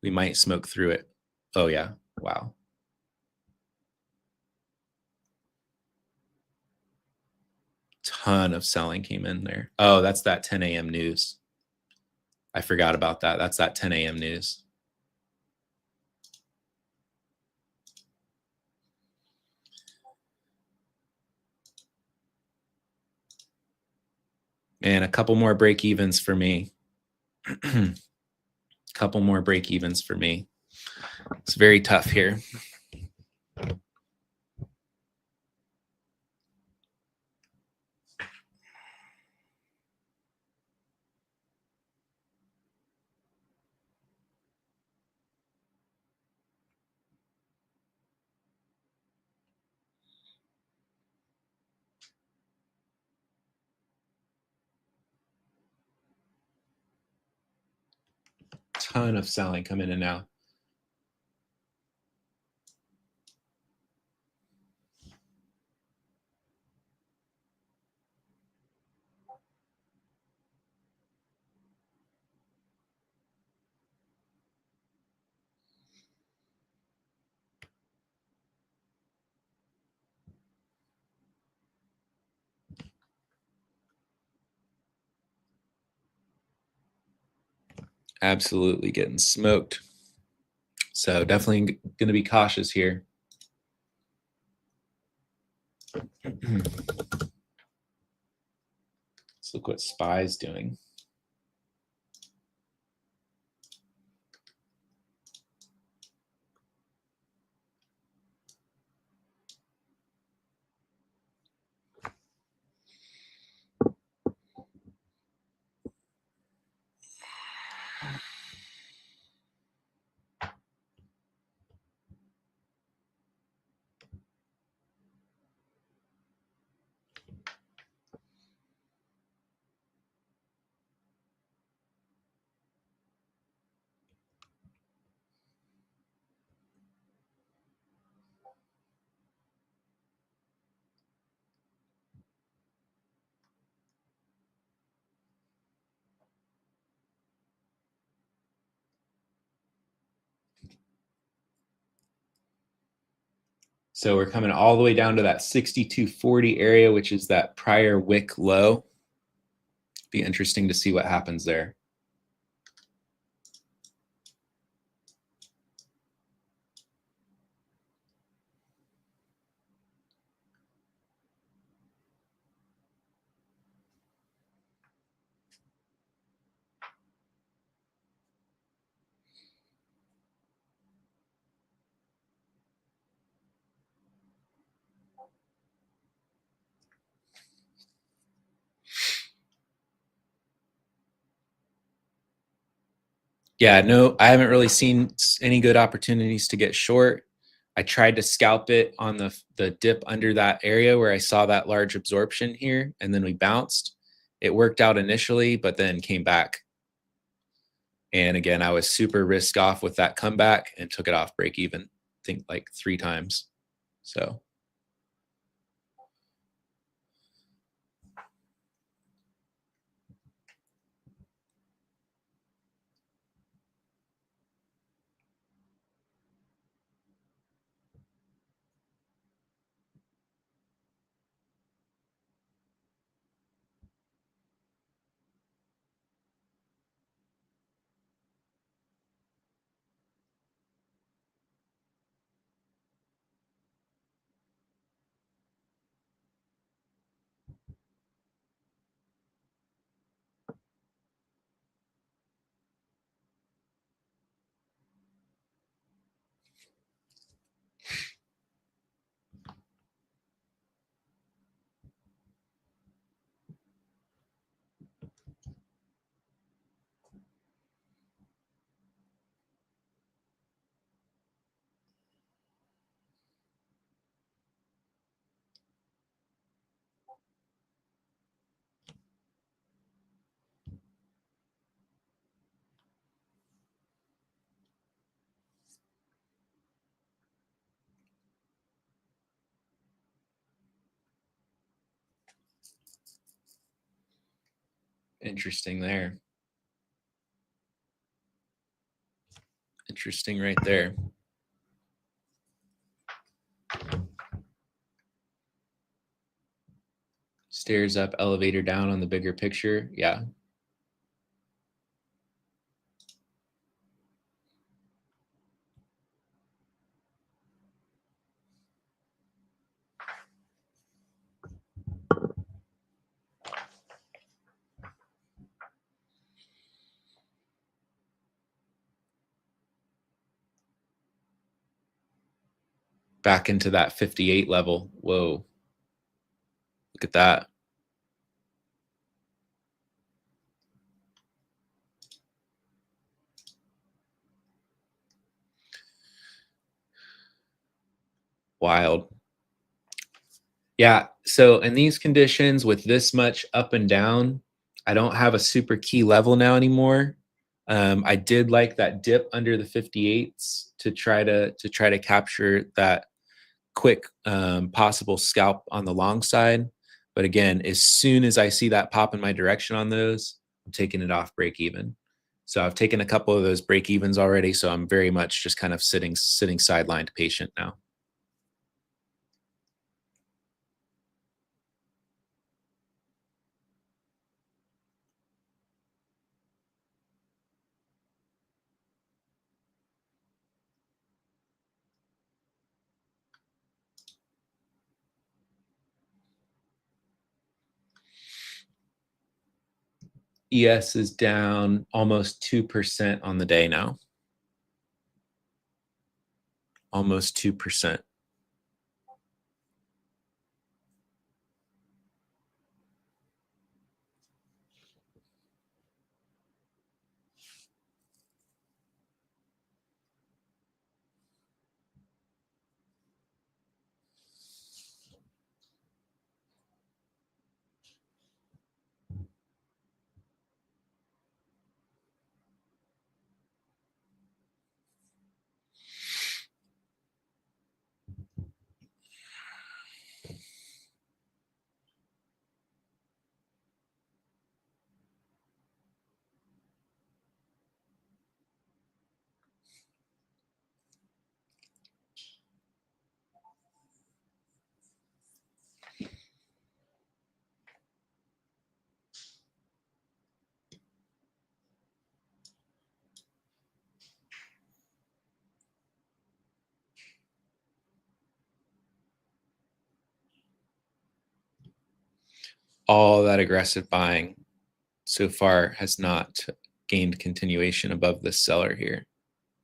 We might smoke through it. Oh yeah, wow. Ton of selling came in there. Oh, that's that 10 a.m. news. I forgot about that. That's that 10 a.m. news. And a couple more break evens for me. Couple more break evens for me. It's very tough here. Ton of selling coming in now. Absolutely getting smoked. So definitely going to be cautious here. Let's look what SPY's doing. So we're coming all the way down to that 6240 area, which is that prior wick low. Be interesting to see what happens there. Yeah, no, I haven't really seen any good opportunities to get short. I tried to scalp it on the dip under that area where I saw that large absorption here, and then we bounced. It worked out initially, but then came back. And again, I was super risk off with that comeback and took it off break even, I think like 3 times. So interesting there. Interesting right there. Stairs up, elevator down on the bigger picture. Yeah. Back into that 58 level. Whoa. Look at that. Wild. Yeah. So in these conditions with this much up and down, I don't have a super key level now anymore. I did like that dip under the 58s to try to capture that quick possible scalp on the long side. But again, as soon as I see that pop in my direction on those, I'm taking it off break even. So I've taken a couple of those break evens already. So I'm very much just kind of sitting sidelined patient now. ES is down almost 2% on the day now. Almost 2%. All that aggressive buying so far has not gained continuation above this seller here,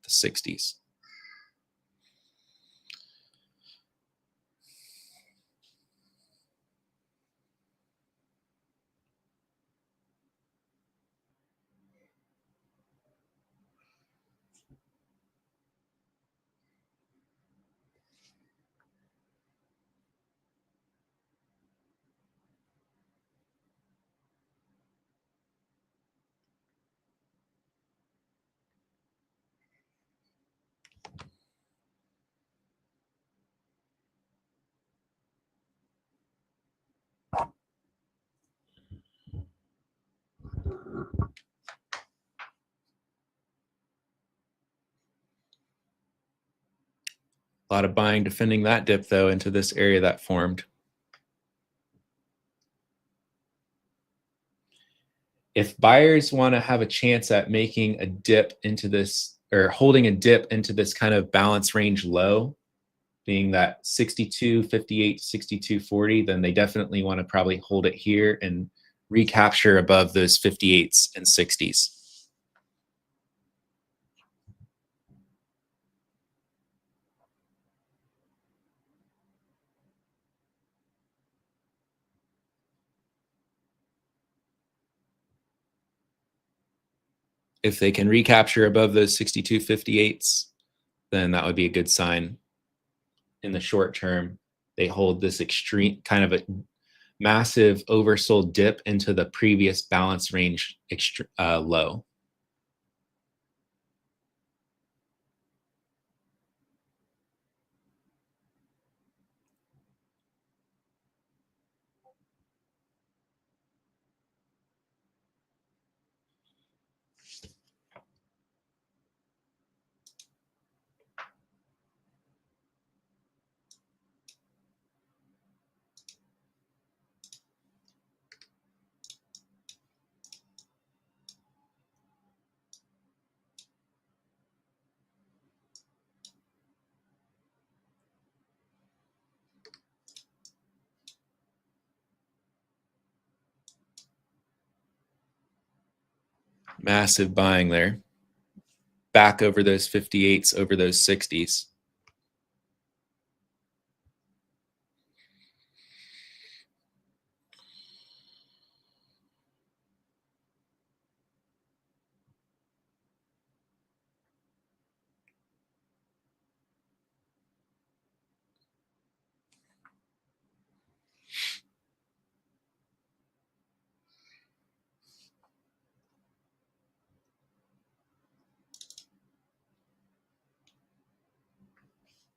the 60s. A lot of buying defending that dip, though, into this area that formed. If buyers want to have a chance at making a dip into this, or holding a dip into this kind of balance range low, being that 62.58 to 62.40, then they definitely want to probably hold it here and recapture above those 58s and 60s. If they can recapture above those 62.58s, then that would be a good sign. In the short term, they hold this extreme kind of a massive oversold dip into the previous balance range low. Massive buying there. Back over those 58s, over those 60s.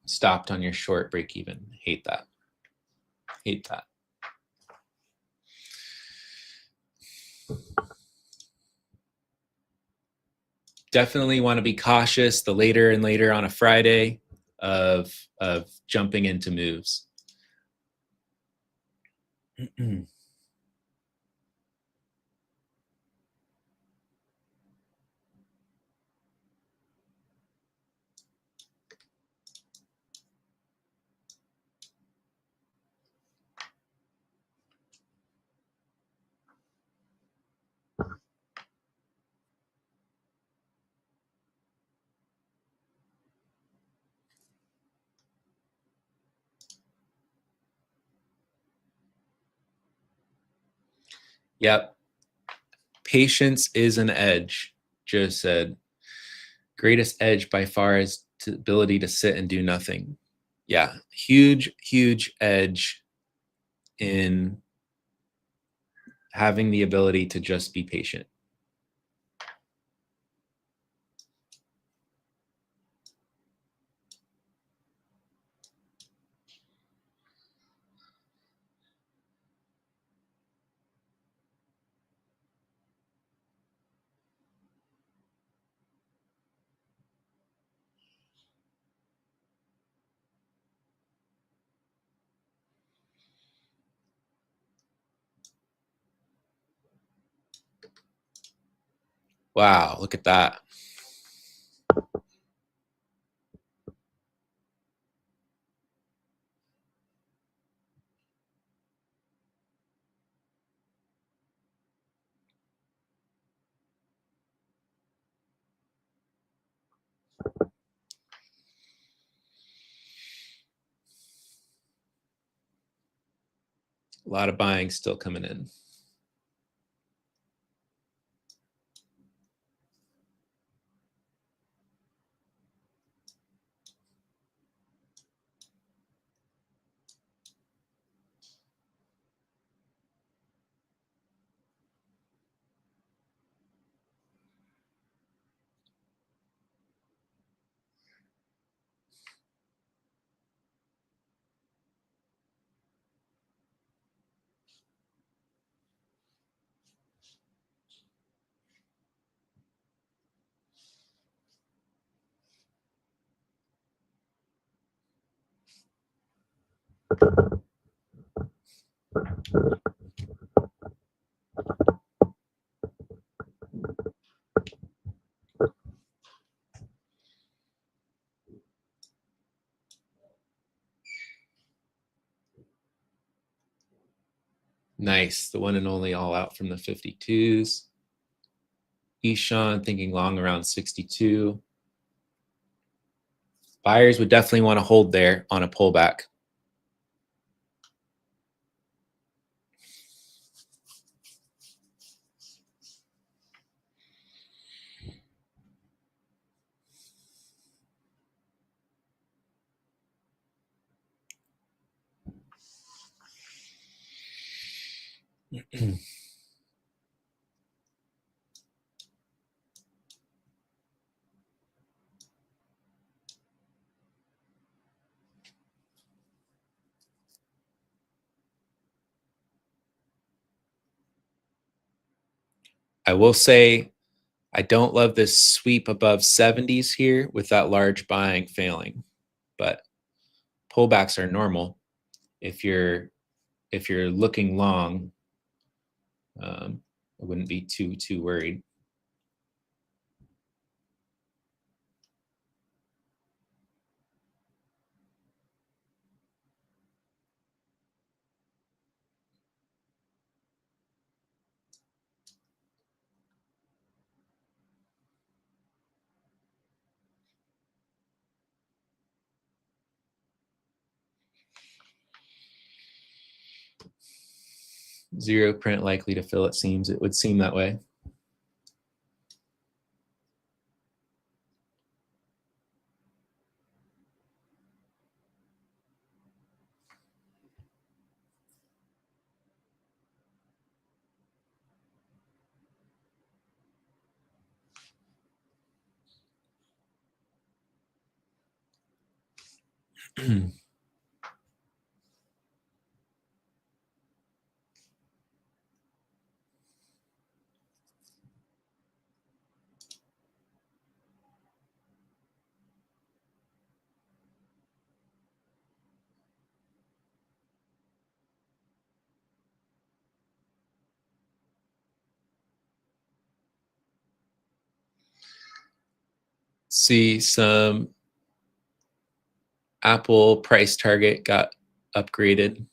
Stopped on your short break even. Hate that. Hate that. Definitely want to be cautious the later and later on a Friday of jumping into moves. Yep. Patience is an edge, Joe said. Greatest edge by far is the ability to sit and do nothing. Yeah, huge, huge edge in having the ability to just be patient. Wow, look at that. A lot of buying still coming in. Nice. The one and only all out from the 52s. Ishan thinking long around 62. Buyers would definitely want to hold there on a pullback. I will say I don't love this sweep above 70s here with that large buying failing, but pullbacks are normal. If you're looking long, I wouldn't be too worried. Zero print likely to fill, it seems. It would seem that way. See some Apple price target got upgraded.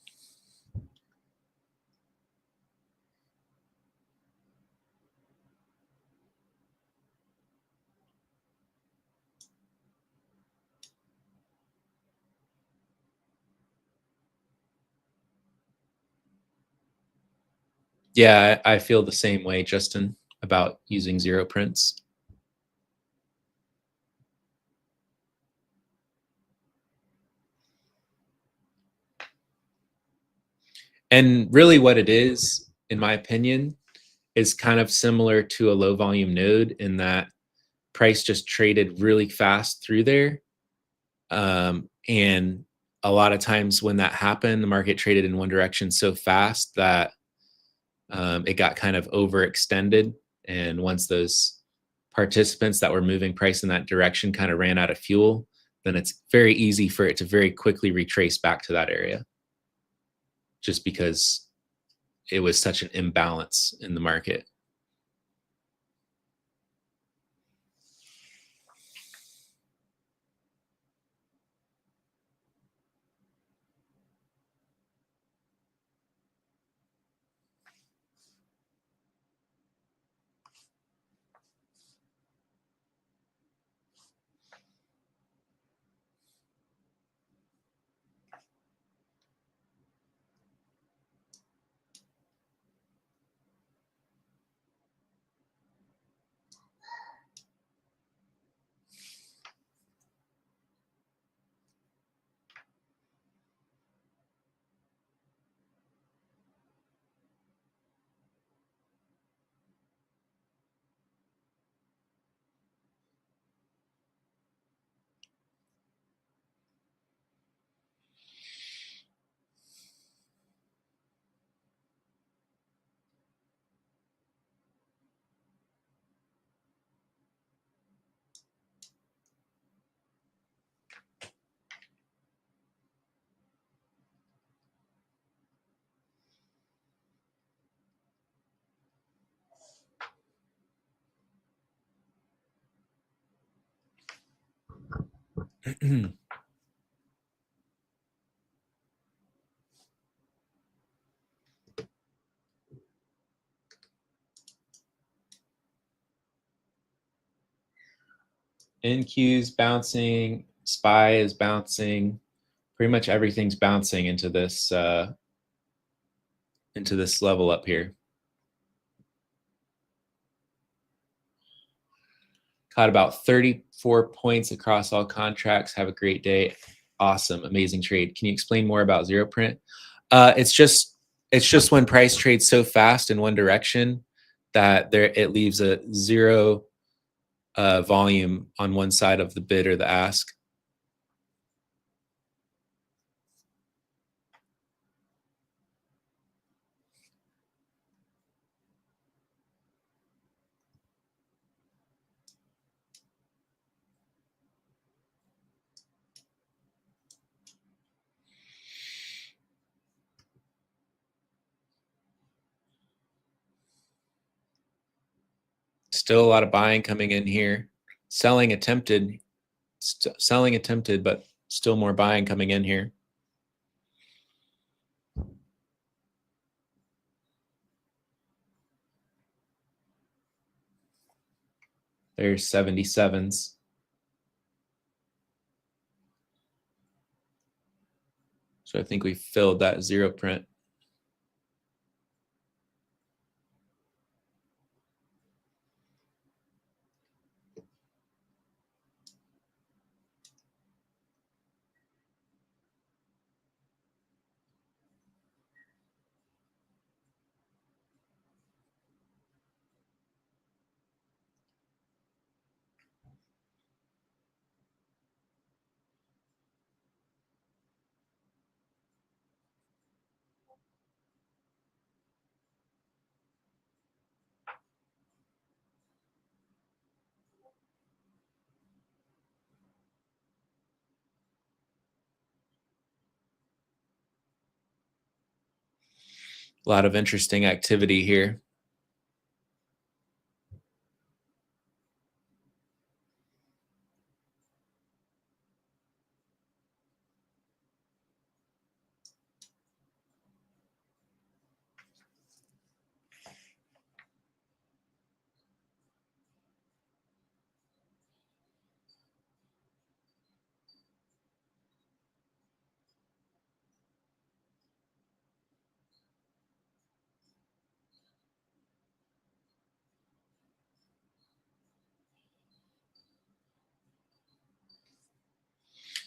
Yeah, I feel the same way, Justin, about using zero prints. And really what it is, in my opinion, is kind of similar to a low volume node in that price just traded really fast through there. And a lot of times when that happened, the market traded in one direction so fast that it got kind of overextended. And once those participants that were moving price in that direction kind of ran out of fuel, then it's very easy for it to very quickly retrace back to that area just because it was such an imbalance in the market. NQ's bouncing, SPY is bouncing, pretty much everything's bouncing into this level up here. Caught about 34 points across all contracts. Have a great day. Awesome, amazing trade. Can you explain more about zero print? It's just when price trades so fast in one direction that it leaves a zero volume on one side of the bid or the ask. Still a lot of buying coming in here. Selling attempted, but still more buying coming in here. There's 77s. So I think we filled that zero print. A lot of interesting activity here.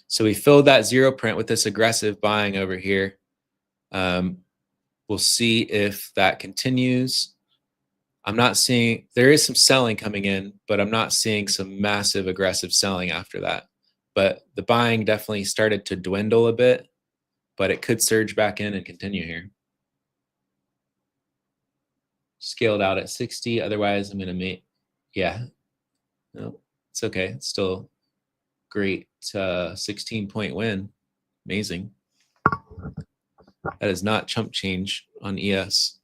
So we filled that zero print with this aggressive buying over here. We'll see if that continues. I'm not seeing, there is some selling coming in, but I'm not seeing some massive aggressive selling after that. But the buying definitely started to dwindle a bit, but it could surge back in and continue here. Scaled out at 60. Otherwise, I'm going to make, yeah, no, it's okay. It's still great 16-point win. Amazing. That is not chump change on ES.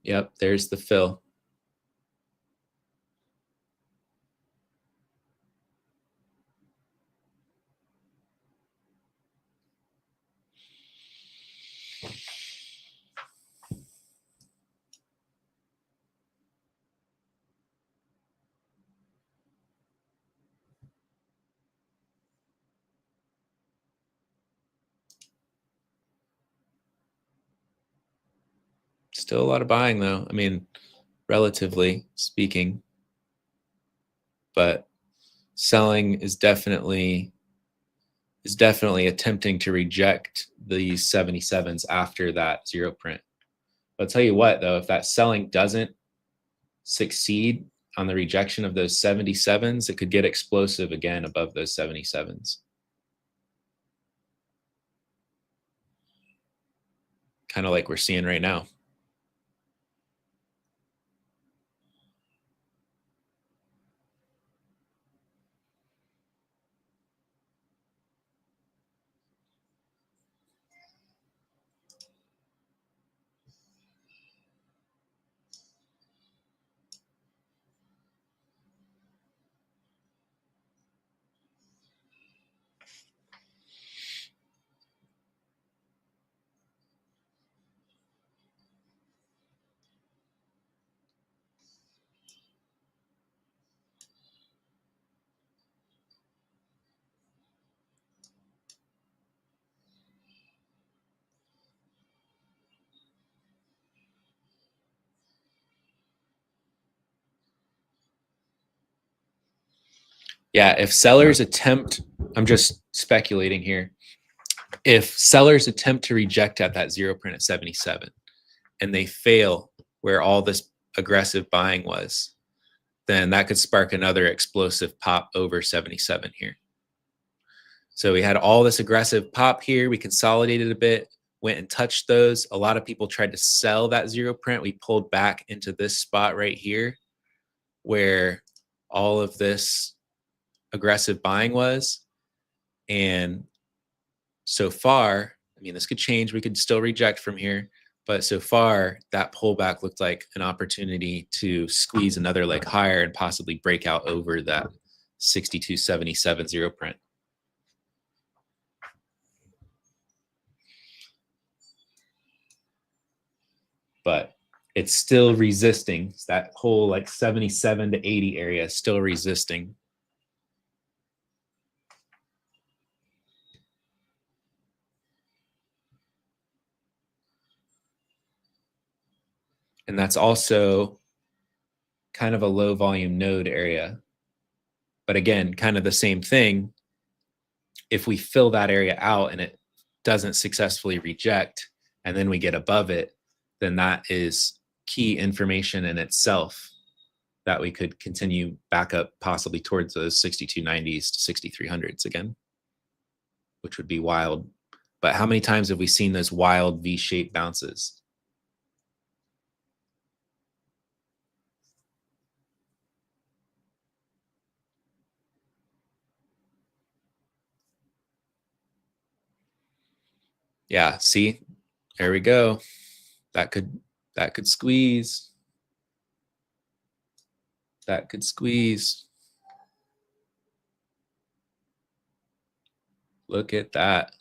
Yep, there's the fill. Still a lot of buying though. I mean, relatively speaking, but selling is definitely attempting to reject these 77s after that zero print. But I'll tell you what though, if that selling doesn't succeed on the rejection of those 77s, it could get explosive again above those 77s. Kind of like we're seeing right now. Yeah, if sellers attempt, I'm just speculating here, if sellers attempt to reject at that zero print at 77 and they fail where all this aggressive buying was, then that could spark another explosive pop over 77 here. So we had all this aggressive pop here. We consolidated a bit, went and touched those. A lot of people tried to sell that zero print. We pulled back into this spot right here where all of this aggressive buying was. And so far, I mean, this could change. We could still reject from here. But so far, that pullback looked like an opportunity to squeeze another leg higher and possibly break out over that 62.77 zero print. But it's still resisting. That whole like 77 to 80 area is still resisting. And that's also kind of a low volume node area. But again, kind of the same thing. If we fill that area out and it doesn't successfully reject, and then we get above it, then that is key information in itself that we could continue back up possibly towards those 6290s to 6300s again, which would be wild. But how many times have we seen those wild V-shaped bounces? Yeah, see, there we go. That could squeeze. That could squeeze. Look at that.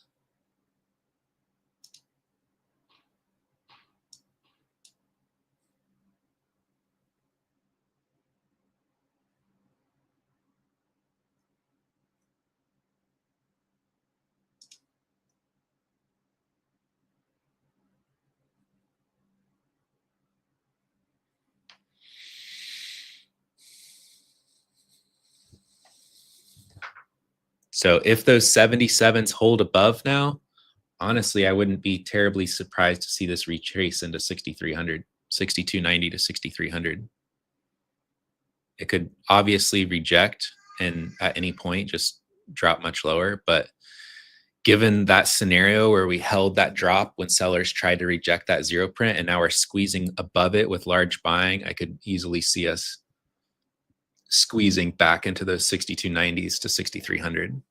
So if those 77s hold above now, honestly, I wouldn't be terribly surprised to see this retrace into 6,300, 6,290 to 6,300. It could obviously reject and at any point just drop much lower. But given that scenario where we held that drop when sellers tried to reject that zero print and now we're squeezing above it with large buying, I could easily see us squeezing back into those 6290s to 6,300.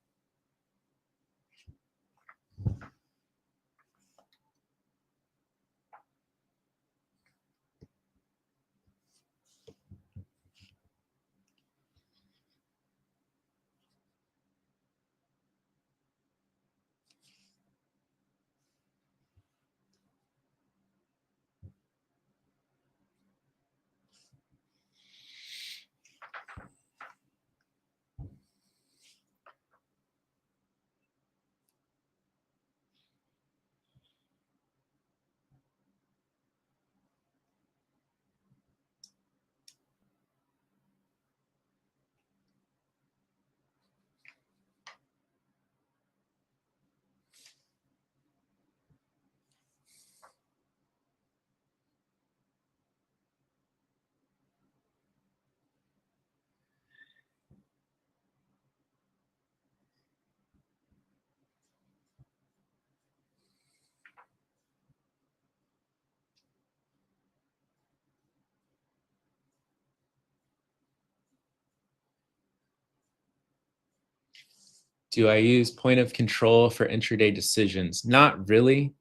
Do I use point of control for intraday decisions? Not really,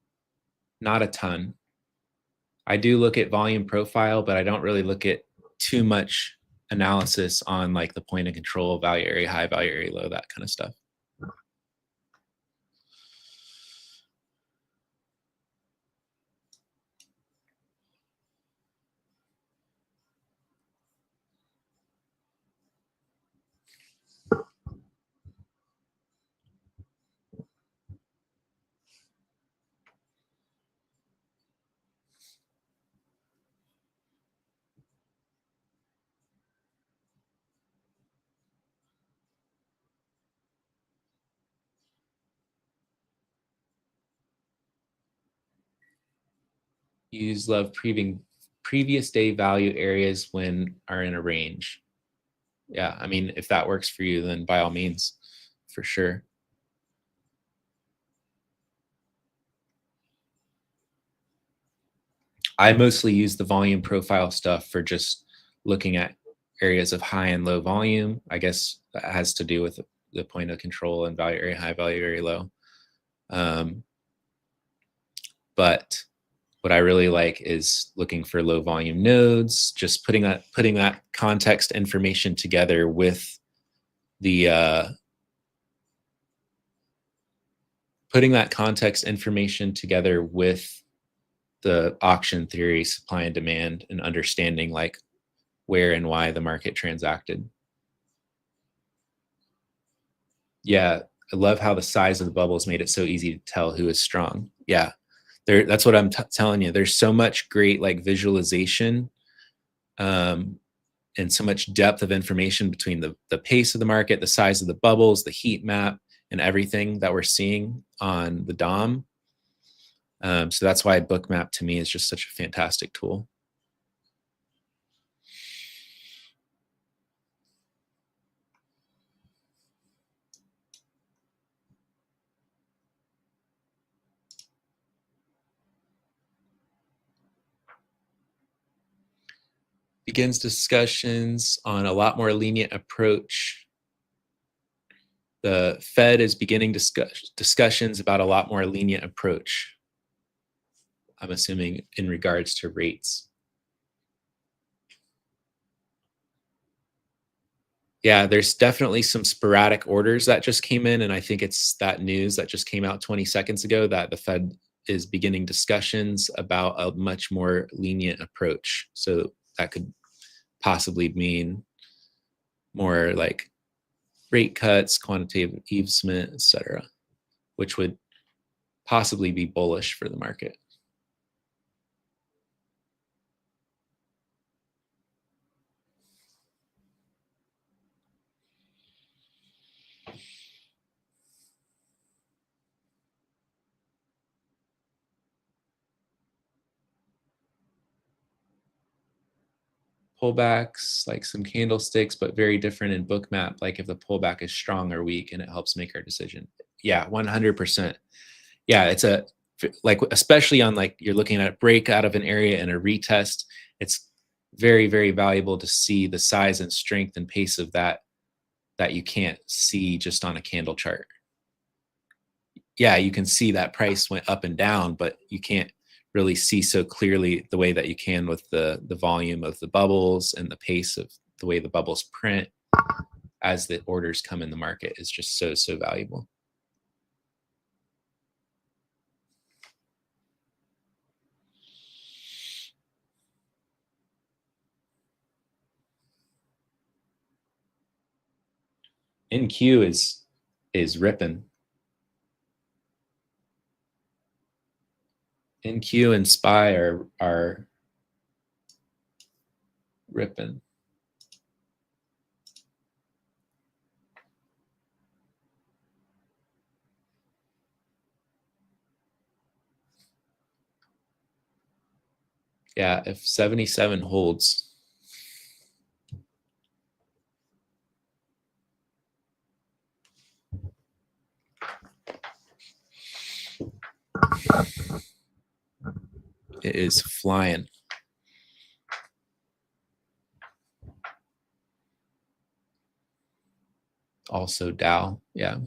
not a ton. I do look at volume profile, but I don't really look at too much analysis on like the point of control, value area high, value area low, that kind of stuff. Use love previous day value areas when are in a range. Yeah, I mean, if that works for you, then by all means, for sure. I mostly use the volume profile stuff for just looking at areas of high and low volume. I guess that has to do with the point of control and value area high, value area low. But what I really like is looking for low volume nodes, just putting that context information together with the putting that context information together with the auction theory, supply and demand, and understanding like where and why the market transacted. Yeah, I love how the size of the bubbles made it so easy to tell who is strong. Yeah, that's what I'm telling you. There's so much great like visualization and so much depth of information between the pace of the market, the size of the bubbles, the heat map, and everything that we're seeing on the DOM. So that's why Bookmap to me is just such a fantastic tool. Begins discussions on a lot more lenient approach. The Fed is beginning discussions about a lot more lenient approach. I'm assuming in regards to rates. Yeah, there's definitely some sporadic orders that just came in, and I think it's that news that just came out 20 seconds ago that the Fed is beginning discussions about a much more lenient approach. So that could possibly mean more like rate cuts, quantitative easement, etc., which would possibly be bullish for the market. pullbacks, like some candlesticks, but very different in bookmap, like if the pullback is strong or weak, and it helps make our decision. Yeah, 100%. Yeah, it's like, especially on like you're looking at a break out of an area and a retest, it's very, very valuable to see the size and strength and pace of that you can't see just on a candle chart. Yeah, you can see that price went up and down, but you can't really see so clearly the way that you can with the volume of the bubbles and the pace of the way the bubbles print as the orders come in the market is just so, so valuable. NQ is ripping. NQ and SPY are ripping. Yeah, if 77 holds. It is flying. Also Dow, yeah.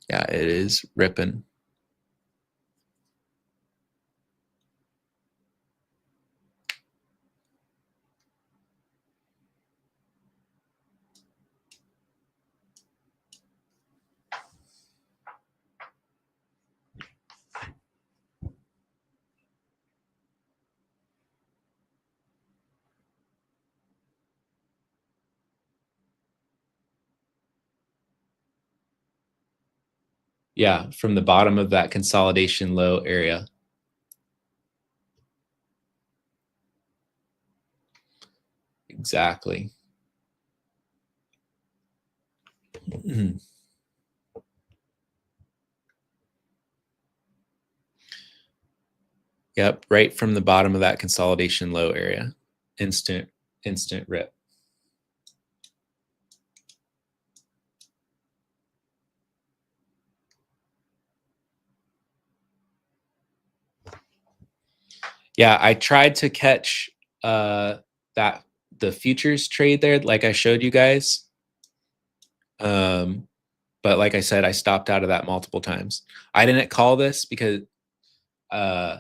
Yeah, it is ripping. Yeah, from the bottom of that consolidation low area. Exactly. Yep, right from the bottom of that consolidation low area. Instant rip. Yeah, I tried to catch the futures trade there, like I showed you guys. But like I said, I stopped out of that multiple times. I didn't call this because I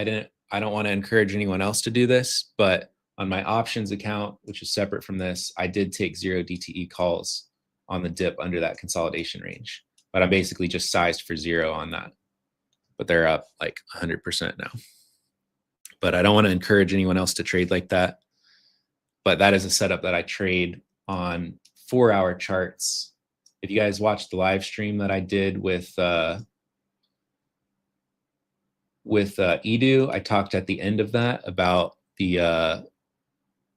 don't want to encourage anyone else to do this, but on my options account, which is separate from this, I did take 0 DTE calls on the dip under that consolidation range, but I basically just sized for 0 on that. But they're up like 100% now. But I don't want to encourage anyone else to trade like that. But that is a setup that I trade on 4-hour charts. If you guys watched the live stream that I did with Edu, I talked at the end of that about the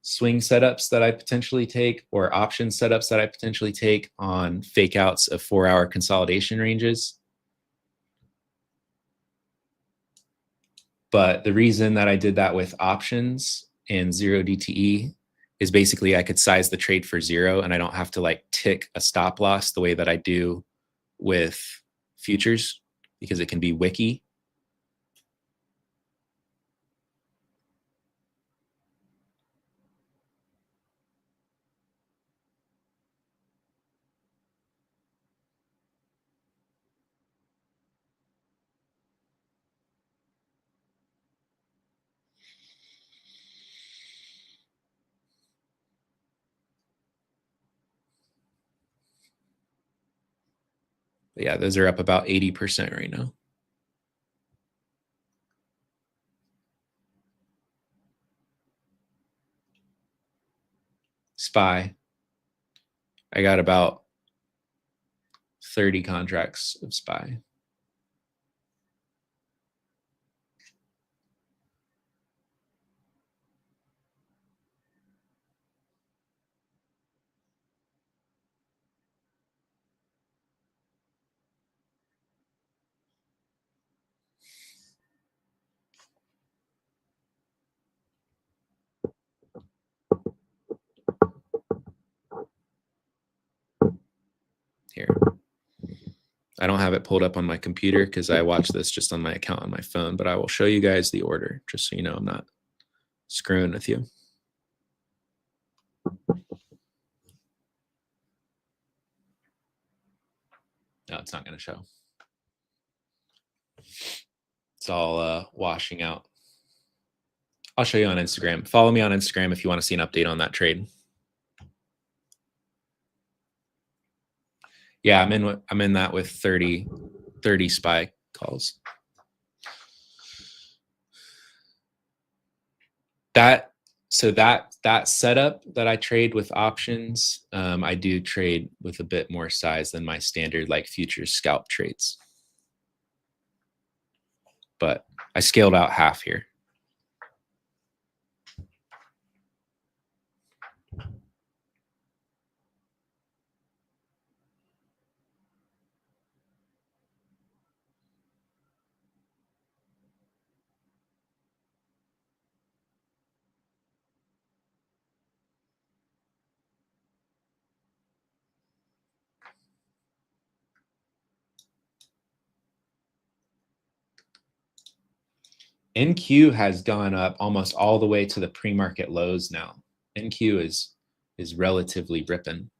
swing setups that I potentially take or option setups that I potentially take on fake outs of 4-hour consolidation ranges. But the reason that I did that with options and 0 DTE is basically I could size the trade for 0 and I don't have to like tick a stop loss the way that I do with futures because it can be wicky. But yeah, those are up about 80% right now. SPY, I got about 30 contracts of SPY. here. I don't have it pulled up on my computer because I watch this just on my account on my phone, but I will show you guys the order just so you know I'm not screwing with you. No, it's not going to show. It's all washing out. I'll show you on Instagram. Follow me on Instagram if you want to see an update on that trade. Yeah, I'm in that with 30 SPY calls. That setup that I trade with options, I do trade with a bit more size than my standard like futures scalp trades. But I scaled out half here. NQ has gone up almost all the way to the pre-market lows now. NQ is relatively ripping.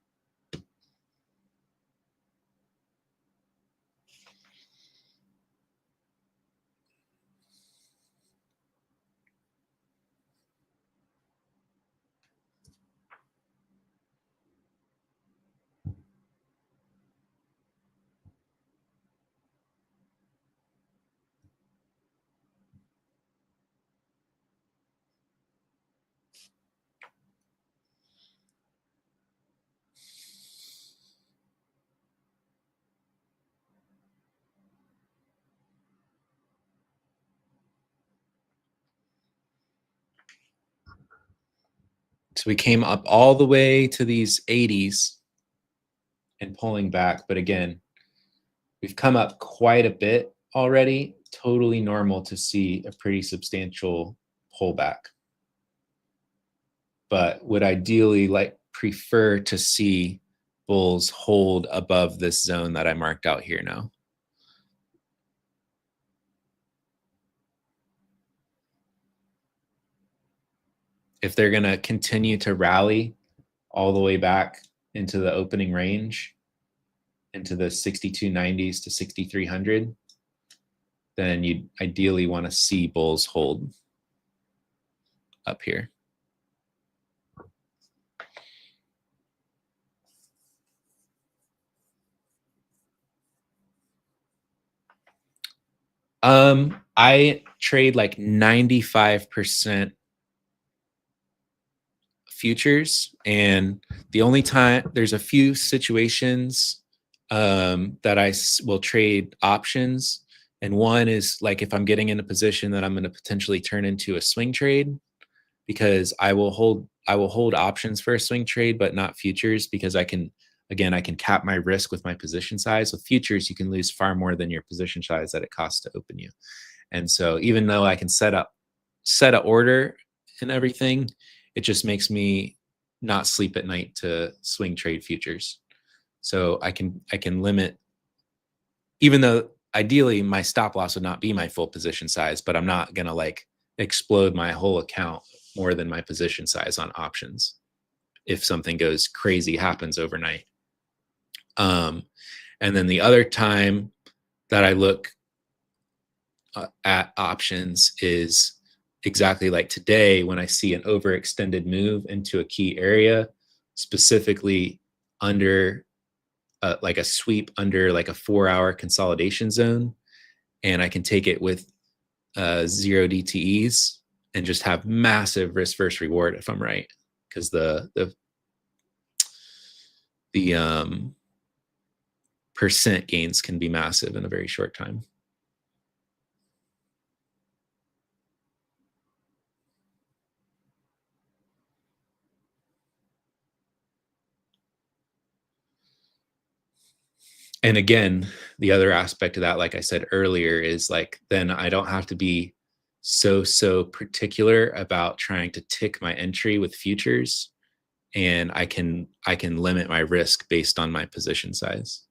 So we came up all the way to these 80s and pulling back. But again, we've come up quite a bit already. Totally normal to see a pretty substantial pullback. But would ideally prefer to see bulls hold above this zone that I marked out here now. If they're going to continue to rally all the way back into the opening range, into the 6290s to 6300, then you ideally want to see bulls hold up here. I trade like 95% futures, and the only time there's a few situations that I will trade options, and one is like if I'm getting in a position that I'm going to potentially turn into a swing trade, because I will hold options for a swing trade but not futures, because I can cap my risk with my position size. With futures, you can lose far more than your position size that it costs to open you. And so even though I can set an order and everything, it just makes me not sleep at night to swing trade futures. So I can limit, even though ideally my stop loss would not be my full position size, but I'm not gonna like explode my whole account more than my position size on options if something goes crazy, happens overnight. And then the other time that I look at options is exactly like today, when I see an overextended move into a key area, specifically under like a sweep under like a 4-hour consolidation zone, and I can take it with 0 DTEs and just have massive risk versus reward if I'm right, because the percent gains can be massive in a very short time. And again, the other aspect of that, like I said earlier, is like, then I don't have to be so particular about trying to tick my entry with futures, and I can limit my risk based on my position size.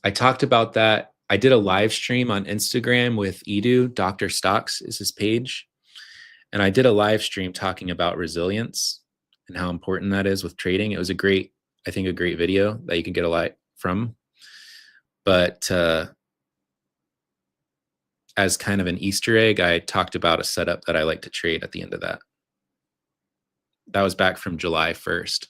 I talked about that. I did a live stream on Instagram with Edu. Dr. Stocks is his page. And I did a live stream talking about resilience and how important that is with trading. It was I think a great video that you can get a lot from. But as kind of an Easter egg, I talked about a setup that I like to trade at the end of that. That was back from July 1st.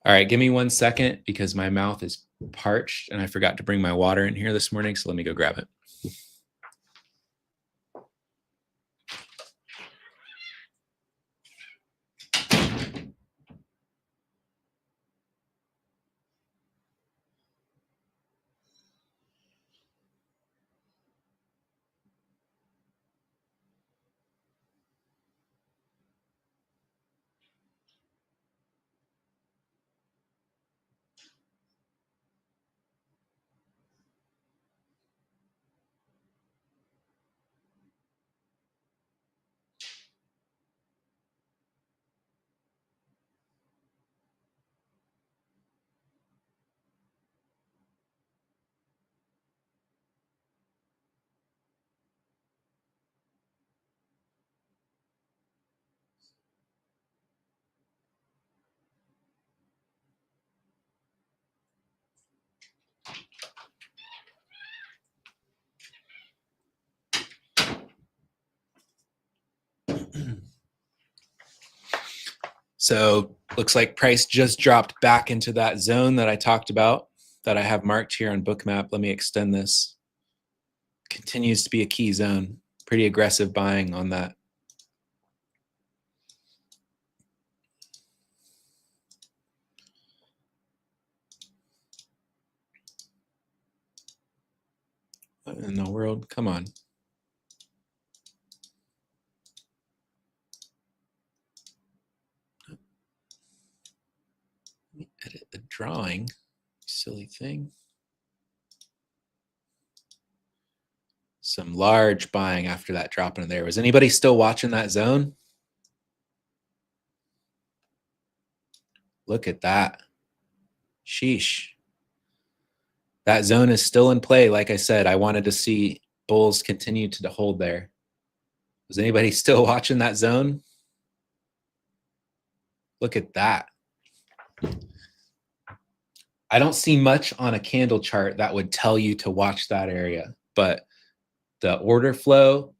All right, give me 1 second because my mouth is parched and I forgot to bring my water in here this morning. So let me go grab it. So looks like price just dropped back into that zone that I talked about that I have marked here on Bookmap. Let me extend this. Continues to be a key zone. Pretty aggressive buying on that. What in the world? Come on. Let me edit the drawing. Silly thing. Some large buying after that drop into there. Was anybody still watching that zone? Look at that. Sheesh. That zone is still in play. Like I said, I wanted to see bulls continue to hold there. Was anybody still watching that zone? Look at that. I don't see much on a candle chart that would tell you to watch that area, but the order flow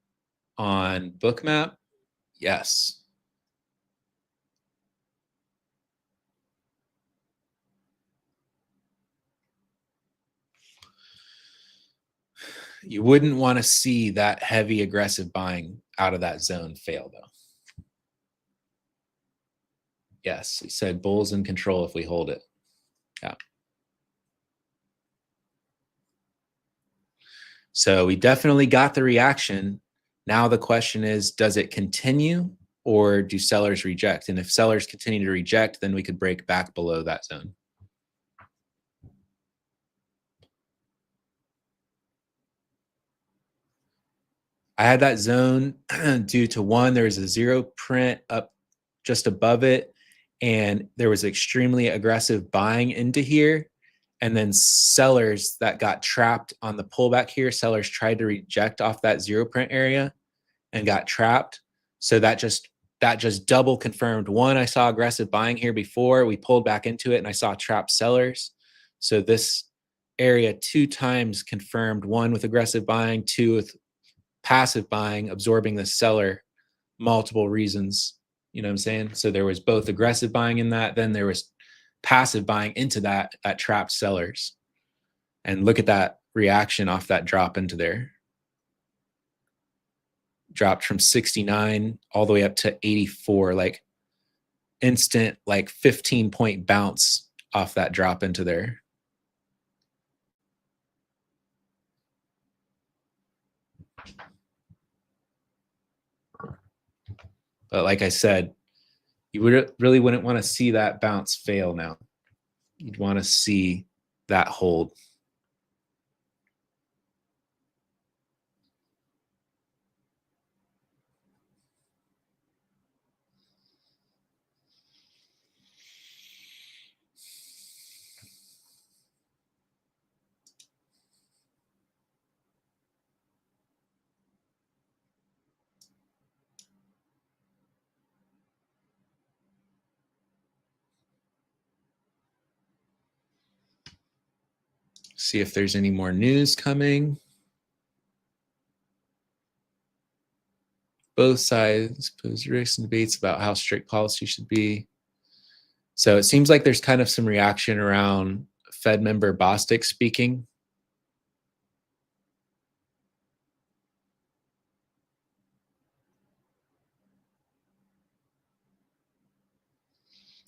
on Bookmap, yes. You wouldn't want to see that heavy aggressive buying out of that zone fail though. Yes, he said bulls in control if we hold it. Yeah. So we definitely got the reaction. Now the question is, does it continue or do sellers reject? And if sellers continue to reject, then we could break back below that zone. I had that zone due to one, there was a zero print up just above it, and there was extremely aggressive buying into here. And then sellers that got trapped on the pullback here, sellers tried to reject off that zero print area and got trapped. So that just double confirmed. One, I saw aggressive buying here before. We pulled back into it and I saw trapped sellers. So this area 2 times confirmed, one with aggressive buying, 2 with passive buying, absorbing the seller, multiple reasons. You know what I'm saying? So there was both aggressive buying in that, then there was passive buying into that trapped sellers. And look at that reaction off that drop into there. Dropped from 69 all the way up to 84, like instant, like 15-point bounce off that drop into there. But like I said, you really wouldn't want to see that bounce fail now. You'd want to see that hold. See if there's any more news coming. Both sides pose risks and debates about how strict policy should be. So it seems like there's kind of some reaction around Fed member Bostic speaking.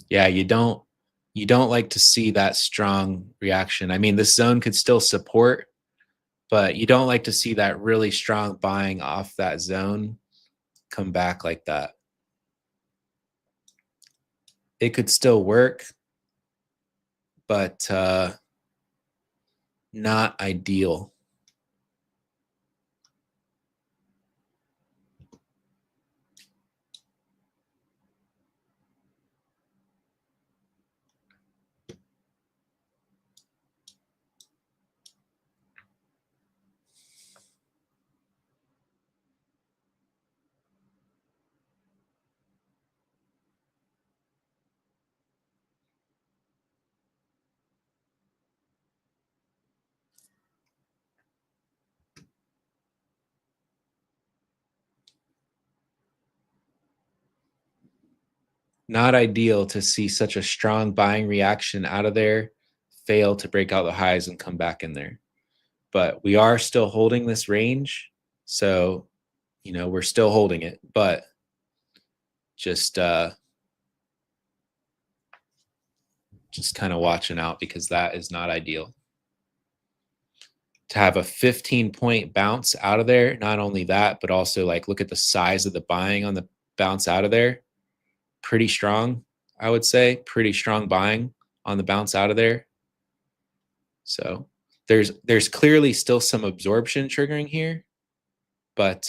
Yeah, you don't like to see that strong reaction. I mean, this zone could still support, but you don't like to see that really strong buying off that zone come back like that. It could still work, but not ideal. Not ideal to see such a strong buying reaction out of there, fail to break out the highs and come back in there. But we are still holding this range. So, we're still holding it, but just kind of watching out because that is not ideal. To have a 15-point bounce out of there, not only that, but also like look at the size of the buying on the bounce out of there. Pretty strong, I would say. Pretty strong buying on the bounce out of there. So there's clearly still some absorption triggering here, but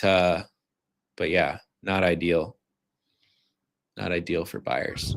yeah, not ideal. Not ideal for buyers.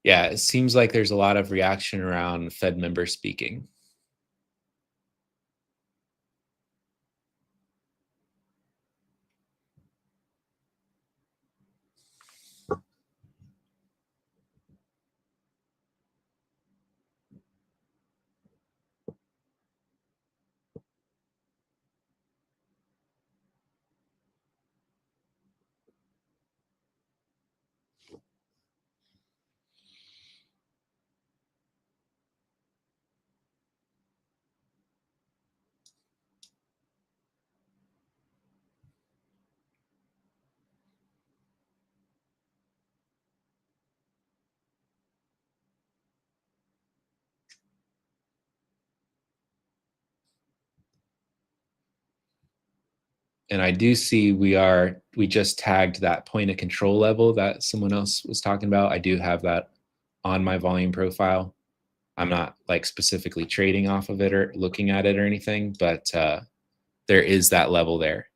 Yeah, it seems like there's a lot of reaction around Fed member speaking. And I do see we just tagged that point of control level that someone else was talking about. I do have that on my volume profile. I'm not like specifically trading off of it or looking at it or anything, but there is that level there.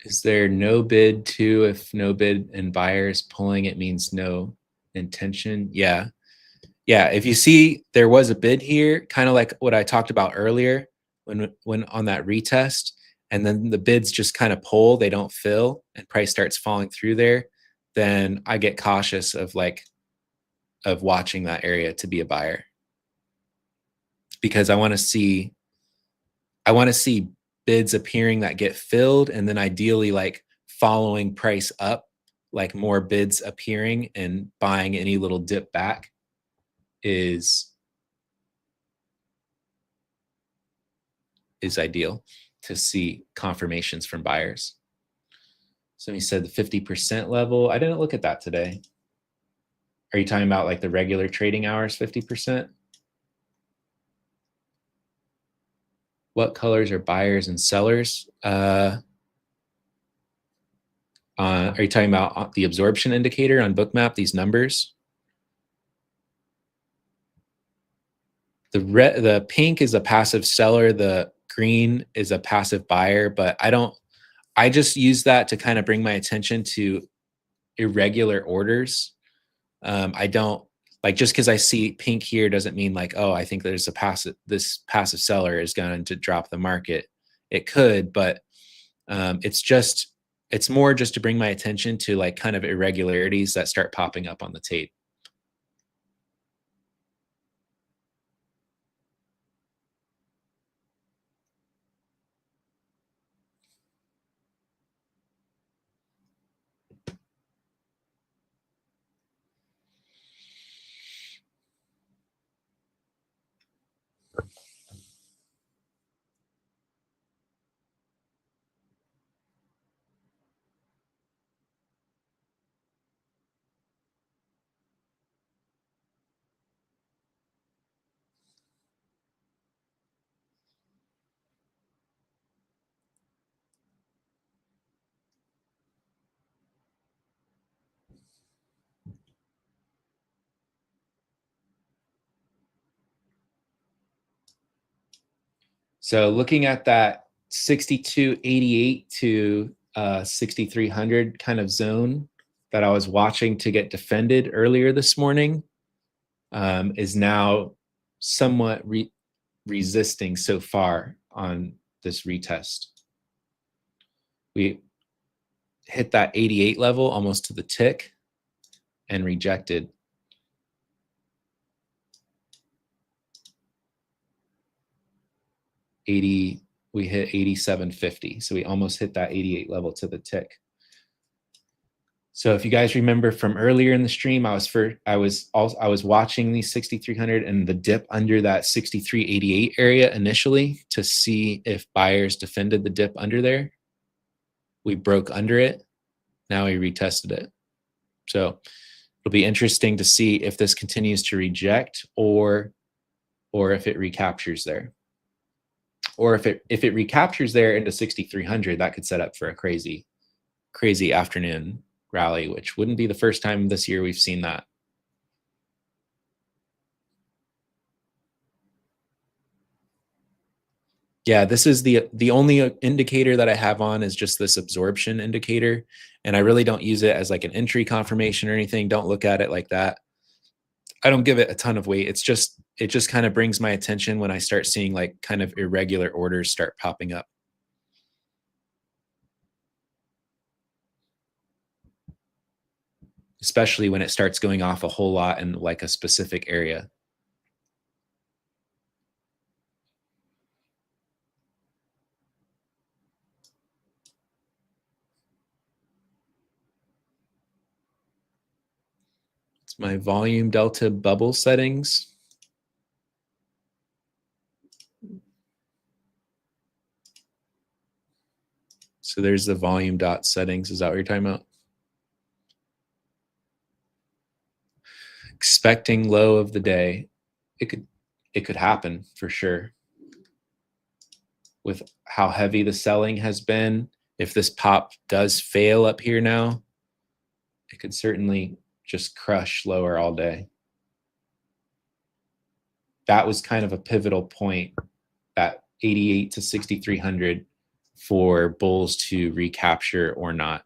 Is there no bid too? If no bid and buyer is pulling, it means no intention. Yeah. Yeah. If you see there was a bid here, kind of like what I talked about earlier when on that retest, and then the bids just kind of pull, they don't fill, and price starts falling through there, then I get cautious of watching that area to be a buyer, because I want to see bids appearing that get filled, and then ideally like following price up, like more bids appearing and buying any little dip back is ideal to see confirmations from buyers. So he said the 50% level. I didn't look at that today. Are you talking about like the regular trading hours 50%? What colors are buyers and sellers? Are you talking about the absorption indicator on Bookmap, these numbers? The pink is a passive seller, the green is a passive buyer, but I just use that to kind of bring my attention to irregular orders. I don't like, just because I see pink here doesn't mean like, oh, I think there's this passive seller is going to drop the market. It could, but it's more just to bring my attention to like kind of irregularities that start popping up on the tape. So looking at that 6288 to 6300 kind of zone that I was watching to get defended earlier this morning is now somewhat resisting so far on this retest. We hit that 88 level almost to the tick and rejected. We hit 87.50, so we almost hit that 88 level to the tick. So if you guys remember from earlier in the stream, I was watching these 6300 and the dip under that 6388 area initially to see if buyers defended the dip under there. We broke under it. Now we retested it. So it'll be interesting to see if this continues to reject or if it recaptures there. Or if it recaptures there into 6300, that could set up for a crazy afternoon rally, which wouldn't be the first time this year we've seen that. Yeah, this is the only indicator that I have on is just this absorption indicator, and I really don't use it as like an entry confirmation or anything. Don't look at it like that. I don't give it a ton of weight. It just kind of brings my attention when I start seeing like kind of irregular orders start popping up. Especially when it starts going off a whole lot in like a specific area. It's my volume delta bubble settings. So there's the volume dot settings. Is that what you're talking about? Expecting low of the day. It could happen for sure. With how heavy the selling has been, if this pop does fail up here now, it could certainly just crush lower all day. That was kind of a pivotal point, that 88 to 6300 for bulls to recapture or not.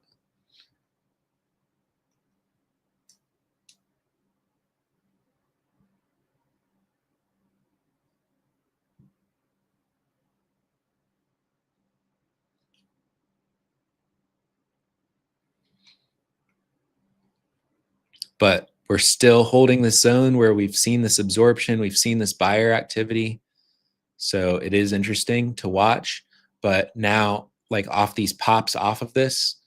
But we're still holding this zone where we've seen this absorption, we've seen this buyer activity. So it is interesting to watch. But now, like off these pops off of this,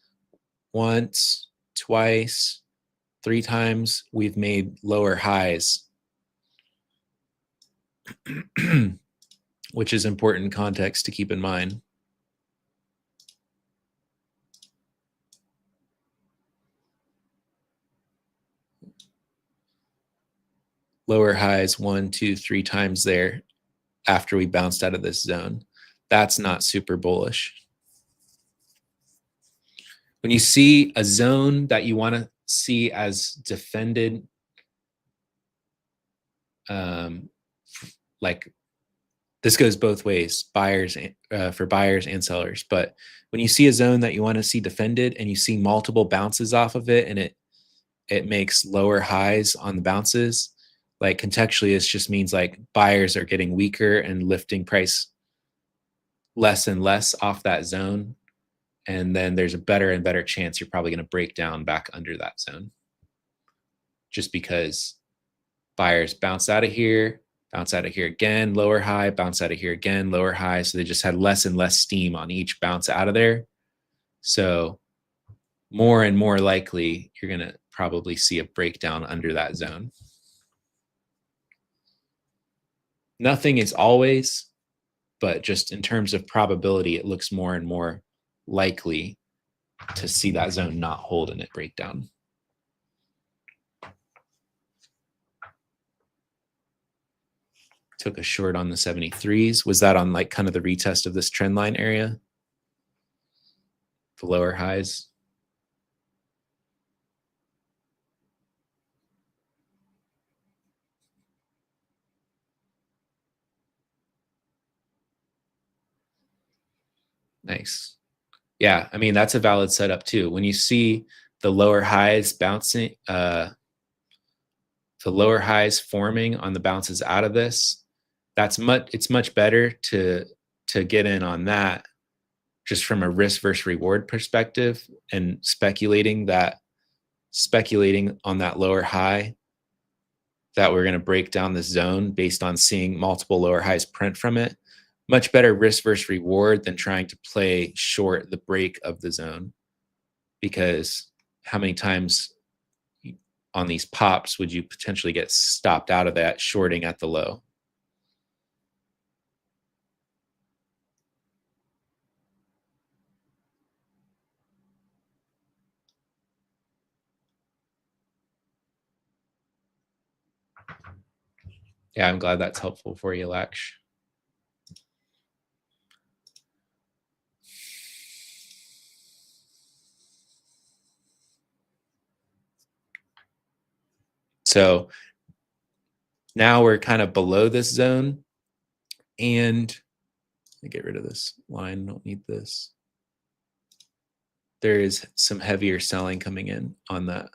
once, twice, 3 times, we've made lower highs, which is important context to keep in mind. Lower highs 1, 2, 3 times there after we bounced out of this zone. That's not super bullish. When you see a zone that you want to see as defended, like this goes both ways, buyers for buyers and sellers. But when you see a zone that you want to see defended and you see multiple bounces off of it and it makes lower highs on the bounces, like contextually, it just means like buyers are getting weaker and lifting price less and less off that zone. And then there's a better and better chance you're probably going to break down back under that zone. Just because buyers bounce out of here again, lower high, bounce out of here again, lower high. So they just had less and less steam on each bounce out of there. So more and more likely, you're going to probably see a breakdown under that zone. Nothing is always, but just in terms of probability, it looks more and more likely to see that zone not hold and it break down. Took a short on the 73s. Was that on like kind of the retest of this trend line area? The lower highs? Nice. Yeah, I mean, that's a valid setup too. When you see the lower highs bouncing, the lower highs forming on the bounces out of this, it's much better to get in on that just from a risk versus reward perspective and speculating on that lower high that we're going to break down this zone based on seeing multiple lower highs print from it. Much better risk versus reward than trying to play short the break of the zone, because how many times on these pops would you potentially get stopped out of that shorting at the low? Yeah, I'm glad that's helpful for you, Laksh. So now we're kind of below this zone, and let me get rid of this line. Don't need this. There is some heavier selling coming in on that.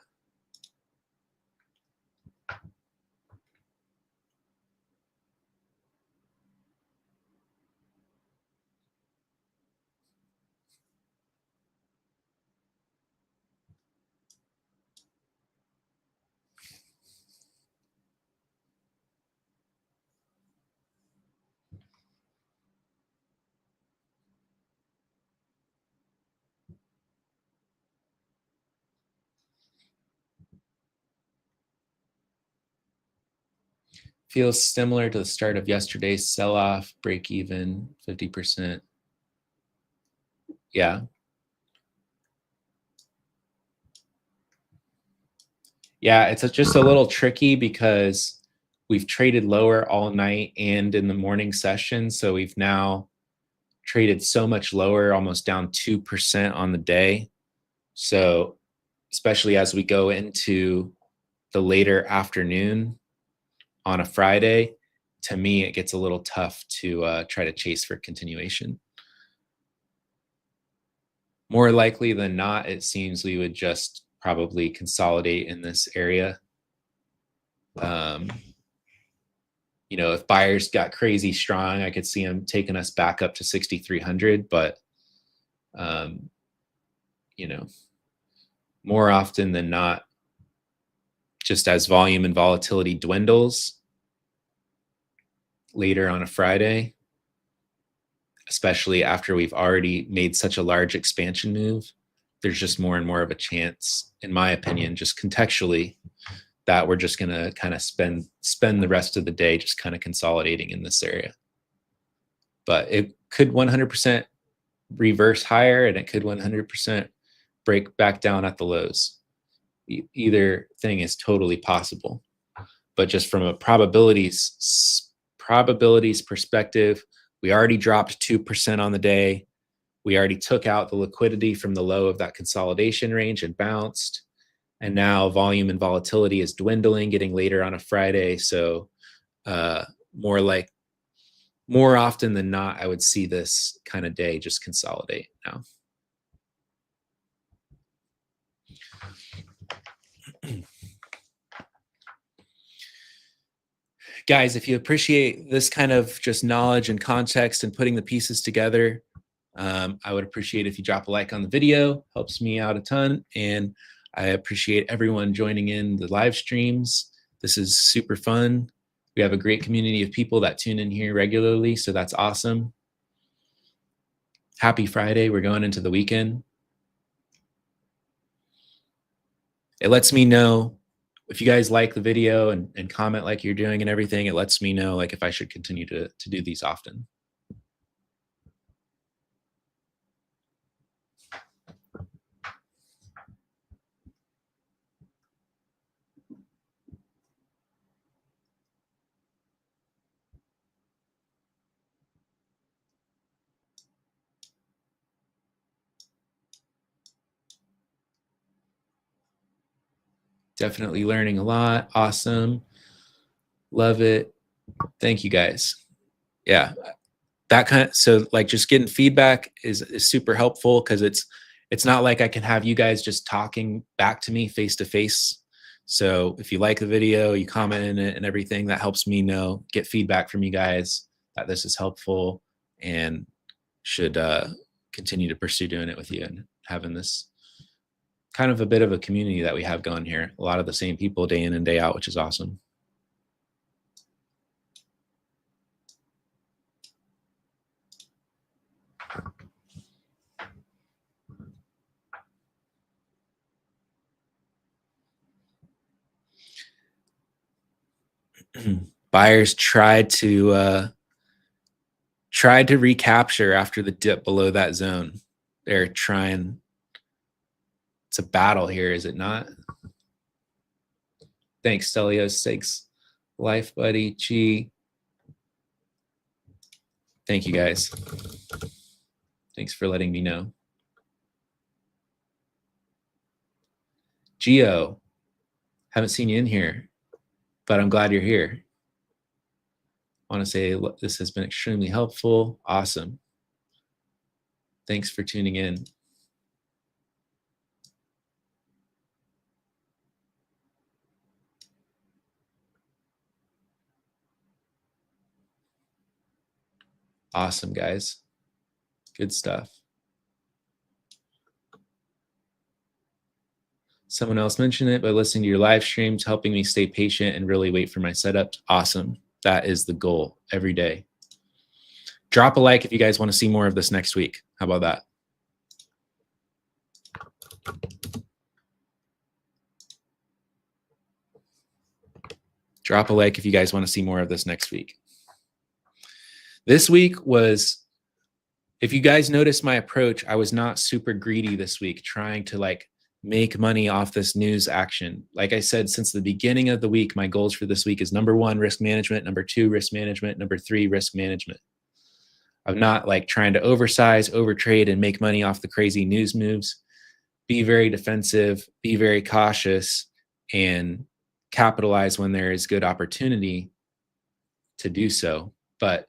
Feels similar to the start of yesterday's sell-off, break even, 50%. Yeah. Yeah, it's just a little tricky because we've traded lower all night and in the morning session. So we've now traded so much lower, almost down 2% on the day. So especially as we go into the later afternoon on a Friday, to me, it gets a little tough to try to chase for continuation. More likely than not, it seems we would just probably consolidate in this area. You know, if buyers got crazy strong, I could see them taking us back up to 6,300, but you know, more often than not, just as volume and volatility dwindles later on a Friday, especially after we've already made such a large expansion move, there's just more and more of a chance, in my opinion, just contextually, that we're just going to kind of spend the rest of the day just kind of consolidating in this area. But it could 100% reverse higher, and it could 100% break back down at the lows. Either thing is totally possible. But just from a probabilities perspective, we already dropped 2% on the day. We already took out the liquidity from the low of that consolidation range and bounced. And now volume and volatility is dwindling, getting later on a Friday. So more often than not, I would see this kind of day just consolidate now. Guys, if you appreciate this kind of just knowledge and context and putting the pieces together, I would appreciate if you drop a like on the video. Helps me out a ton. And I appreciate everyone joining in the live streams. This is super fun. We have a great community of people that tune in here regularly, so that's awesome. Happy Friday. We're going into the weekend. It lets me know if you guys like the video and comment like you're doing and everything. It lets me know like if I should continue to do these often. Definitely learning a lot. Awesome. Love it. Thank you guys. Yeah. That kind of, so like just getting feedback is super helpful, because it's not like I can have you guys just talking back to me face to face. So if you like the video, you comment in it and everything, that helps me know, get feedback from you guys that this is helpful, and should continue to pursue doing it with you and having this kind of a bit of a community that we have going here. A lot of the same people day in and day out, which is awesome. Buyers tried to recapture after the dip below that zone. They're trying. It's a battle here, is it not? Thanks, Stelios. Thanks, Life Buddy. G. Thank you, guys. Thanks for letting me know. Geo, haven't seen you in here, but I'm glad you're here. I want to say this has been extremely helpful. Awesome. Thanks for tuning in. Awesome, guys. Good stuff. Someone else mentioned it, but listening to your live streams, helping me stay patient and really wait for my setup. Awesome. That is the goal every day. Drop a like if you guys want to see more of this next week. How about that? Drop a like if you guys want to see more of this next week. This week was, if you guys noticed my approach, I was not super greedy this week, trying to like make money off this news action. Like I said, since the beginning of the week, my goals for this week is number 1, risk management, number 2, risk management, number 3, risk management. I'm not like trying to oversize, overtrade, and make money off the crazy news moves. Be very defensive, be very cautious, and capitalize when there is good opportunity to do so. But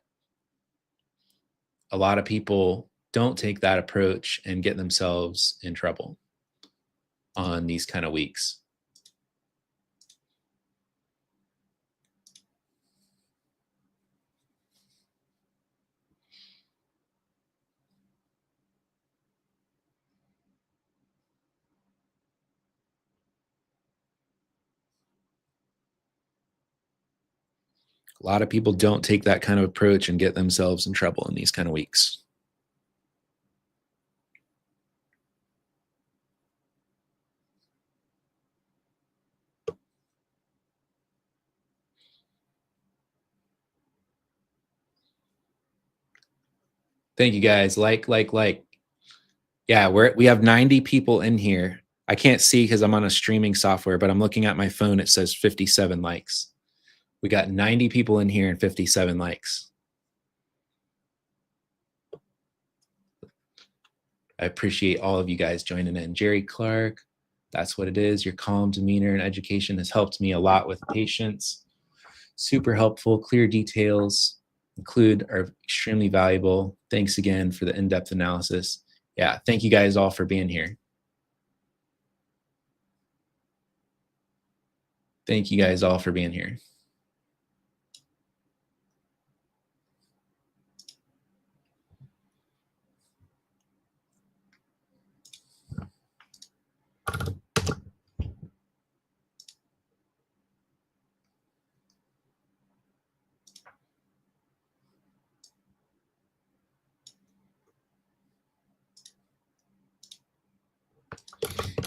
a lot of people don't take that approach and get themselves in trouble on these kind of weeks. A lot of people don't take that kind of approach and get themselves in trouble in these kind of weeks. Thank you guys. Like. Yeah, we have 90 people in here. I can't see because I'm on a streaming software, but I'm looking at my phone. It says 57 likes. We got 90 people in here and 57 likes. I appreciate all of you guys joining in. Jerry Clark, that's what it is. Your calm demeanor and education has helped me a lot with patience. Super helpful. Clear details include are extremely valuable. Thanks again for the in-depth analysis. Yeah, thank you guys all for being here. Thank you guys all for being here.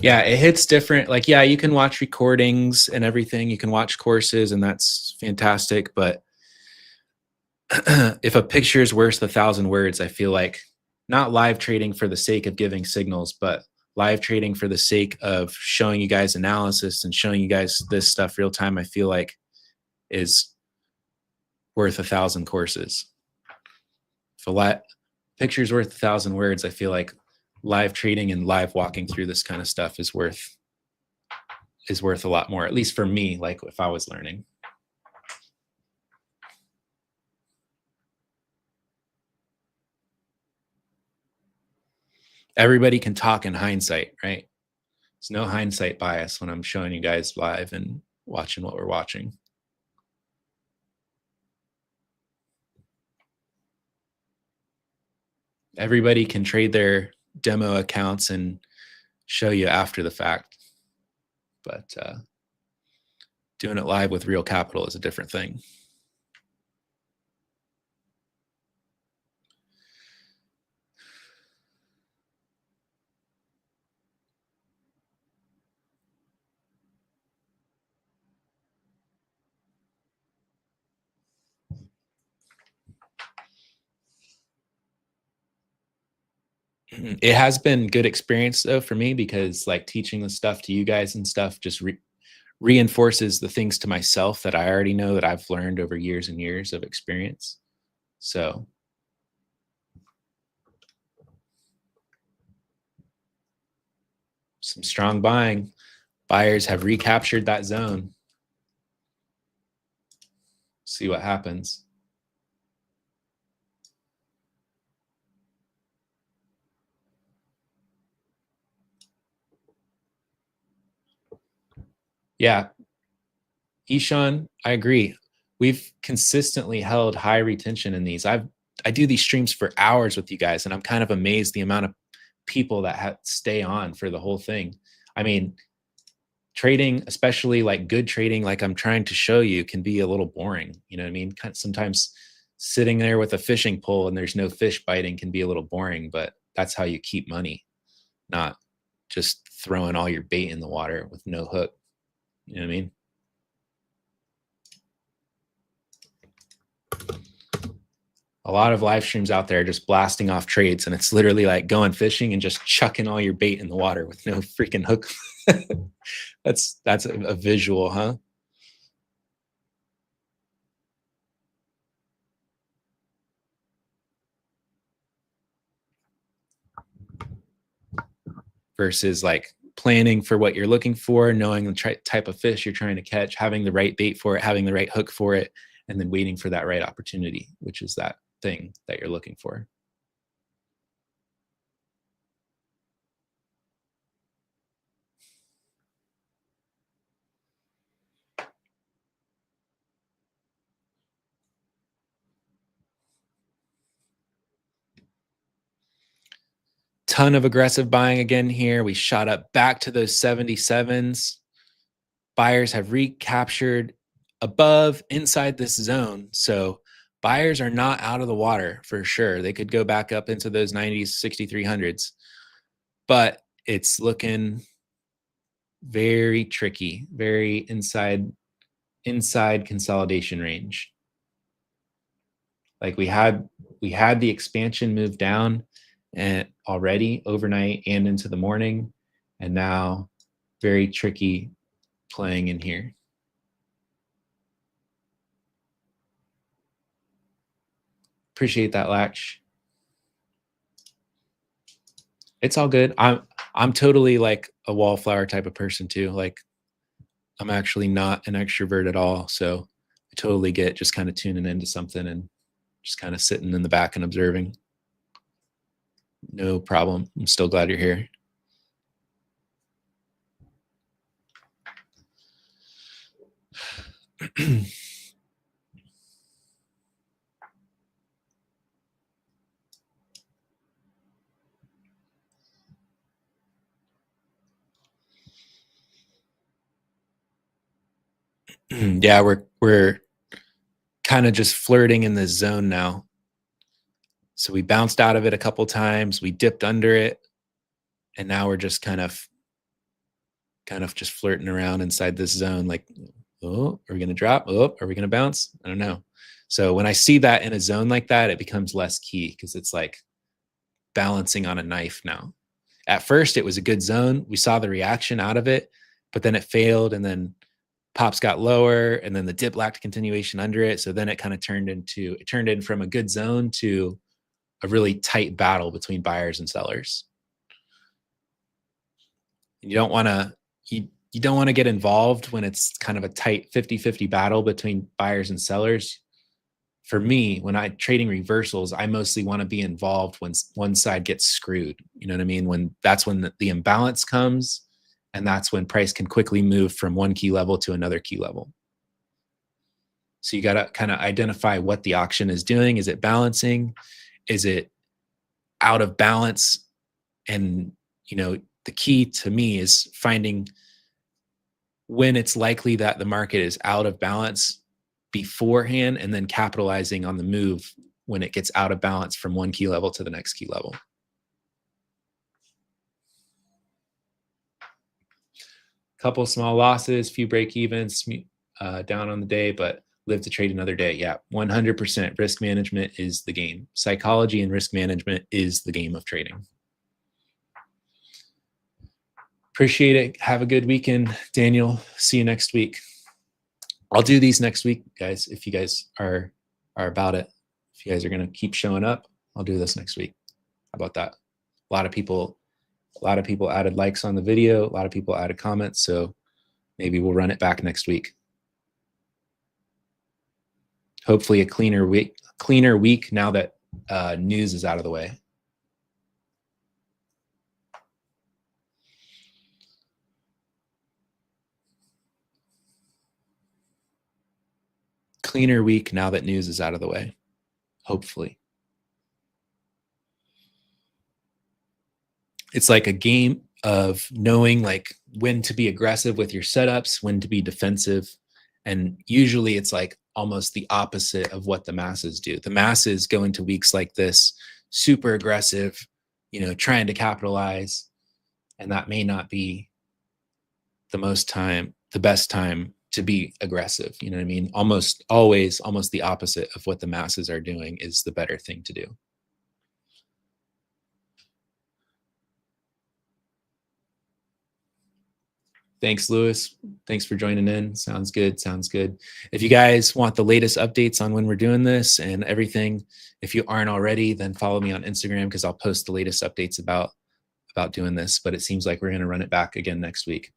Yeah, it hits different. Like, yeah, you can watch recordings and everything. You can watch courses, and that's fantastic. But if a picture is worth 1,000 words, I feel like not live trading for the sake of giving signals, but live trading for the sake of showing you guys analysis and showing you guys this stuff real time, I feel like is worth 1,000 courses. If a picture's worth 1,000 words, I feel like live trading and live walking through this kind of stuff is worth a lot more, at least for me, like if I was learning. Everybody can talk in hindsight, right? There's no hindsight bias when I'm showing you guys live and watching what we're watching. Everybody can trade their demo accounts and show you after the fact, but doing it live with real capital is a different thing. It has been good experience though for me, because like teaching the stuff to you guys and stuff just reinforces the things to myself that I already know, that I've learned over years and years of experience. So some strong buying. Buyers have recaptured that zone. See what happens. Yeah, Ishan, I agree. We've consistently held high retention in these. I do these streams for hours with you guys, and I'm kind of amazed the amount of people that stay on for the whole thing. I mean, trading, especially like good trading, like I'm trying to show you, can be a little boring. You know what I mean? Sometimes sitting there with a fishing pole and there's no fish biting can be a little boring, but that's how you keep money, not just throwing all your bait in the water with no hook. You know what I mean? A lot of live streams out there just blasting off trades, and it's literally like going fishing and just chucking all your bait in the water with no freaking hook. That's a visual, huh? Versus like planning for what you're looking for, knowing the type of fish you're trying to catch, having the right bait for it, having the right hook for it, and then waiting for that right opportunity, which is that thing that you're looking for. ton of aggressive buying again here. We shot up back to those 77s. Buyers have recaptured above inside this zone. So buyers are not out of the water for sure. They could go back up into those 90s, 6300s, but it's looking very tricky, very inside consolidation range. Like we had the expansion move down and already overnight and into the morning, and now very tricky playing in here. Appreciate that, Latch. It's all good. I'm totally like a wallflower type of person too. Like I'm actually not an extrovert at all. So I totally get just kind of tuning into something and just kind of sitting in the back and observing. No problem. I'm still glad you're here. Yeah, we're kind of just flirting in this zone now. So we bounced out of it a couple times, we dipped under it, and now we're just kind of just flirting around inside this zone. Like, oh, are we going to drop? Oh, are we going to bounce? I don't know. So when I see that in a zone like that, it becomes less key because it's like balancing on a knife now. At first, it was a good zone. We saw the reaction out of it, but then it failed, and then pops got lower, and then the dip lacked continuation under it. So then it kind of turned in from a good zone to a really tight battle between buyers and sellers. You don't want to get involved when it's kind of a tight 50-50 battle between buyers and sellers. For me, when I'm trading reversals, I mostly want to be involved when one side gets screwed. You know what I mean? That's when the imbalance comes, and that's when price can quickly move from one key level to another key level. So you got to kind of identify what the auction is doing. Is it balancing? Is it out of balance? And, the key to me is finding when it's likely that the market is out of balance beforehand, and then capitalizing on the move when it gets out of balance from one key level to the next key level. Couple small losses, few break evens down on the day, but live to trade another day. Yeah, 100% risk management is the game. Psychology and risk management is the game of trading. Appreciate it. Have a good weekend, Daniel. See you next week. I'll do these next week, guys. If you guys are about it, if you guys are going to keep showing up, I'll do this next week. How about that? A lot of people added likes on the video. A lot of people added comments. So maybe we'll run it back next week. Hopefully a cleaner week now that news is out of the way. Cleaner week now that news is out of the way. Hopefully. It's like a game of knowing like when to be aggressive with your setups, when to be defensive. And usually it's like almost the opposite of what the masses do. The masses go into weeks like this, super aggressive, trying to capitalize. And that may not be the best time to be aggressive. You know what I mean? Almost always, almost the opposite of what the masses are doing is the better thing to do. Thanks, Lewis. Thanks for joining in. Sounds good. Sounds good. If you guys want the latest updates on when we're doing this and everything, if you aren't already, then follow me on Instagram because I'll post the latest updates about doing this. But it seems like we're going to run it back again next week.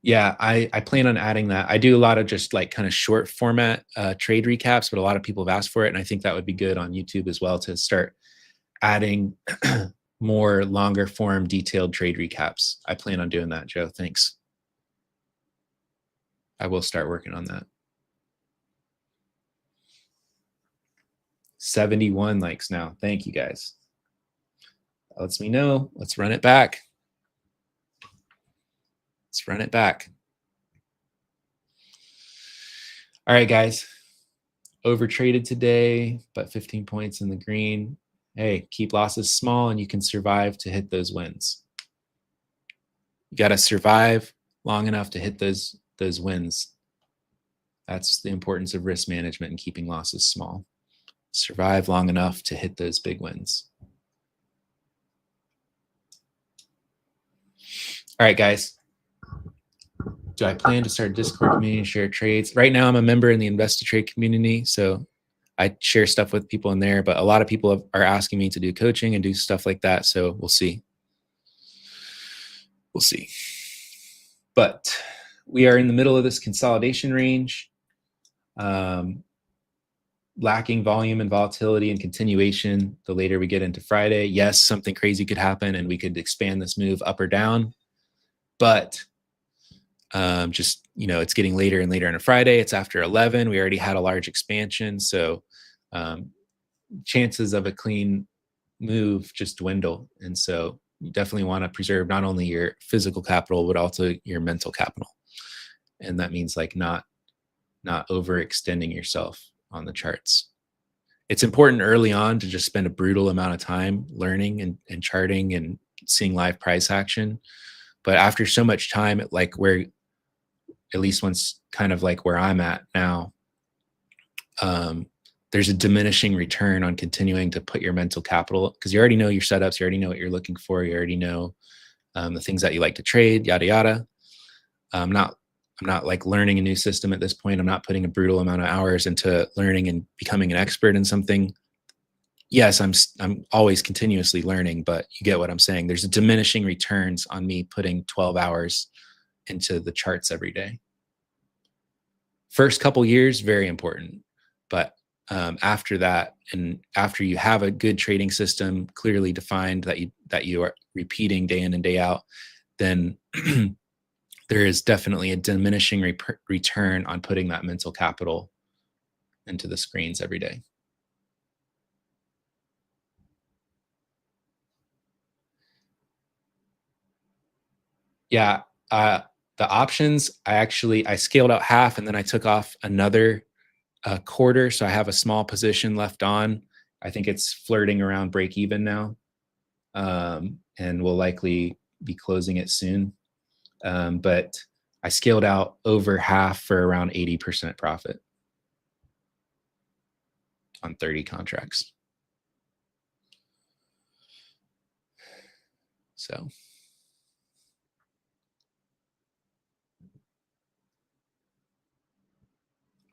Yeah, I plan on adding that. I do a lot of just like kind of short format trade recaps, but a lot of people have asked for it. And I think that would be good on YouTube as well to start adding more longer form detailed trade recaps. I plan on doing that, Joe. Thanks. I will start working on that. 71 likes now. Thank you guys. That lets me know. Let's run it back. Let's run it back. All right, guys. Over traded today, but 15 points in the green. Hey, keep losses small and you can survive to hit those wins. You got to survive long enough to hit those wins. That's the importance of risk management and keeping losses small. Survive long enough to hit those big wins. All right, guys. Do I plan to start a Discord community and share trades? Right now, I'm a member in the Invest to Trade community, so I share stuff with people in there, but a lot of people are asking me to do coaching and do stuff like that, so we'll see. We'll see. But we are in the middle of this consolidation range, lacking volume and volatility and continuation the later we get into Friday. Yes, something crazy could happen and we could expand this move up or down, but just, you know, it's getting later and later on a Friday. It's after 11. We already had a large expansion. So chances of a clean move just dwindle. And so you definitely want to preserve not only your physical capital, but also your mental capital. And that means like not overextending yourself on the charts. It's important early on to just spend a brutal amount of time learning and charting and seeing live price action. But after so much time, like where, at least once kind of like where I'm at now, there's a diminishing return on continuing to put your mental capital, because you already know your setups, you already know what you're looking for, you already know the things that you like to trade, yada yada. I'm not like learning a new system at this point. I'm not putting a brutal amount of hours into learning and becoming an expert in something. Yes, I'm always continuously learning, but you get what I'm saying. There's a diminishing returns on me putting 12 hours into the charts every day. First couple years, very important. But after that, and after you have a good trading system clearly defined that you are repeating day in and day out, then there is definitely a diminishing return on putting that mental capital into the screens every day. Yeah, the options, I scaled out half and then I took off another quarter. So I have a small position left on. I think it's flirting around break even now. And we'll likely be closing it soon. But I scaled out over half for around 80% profit on 30 contracts. So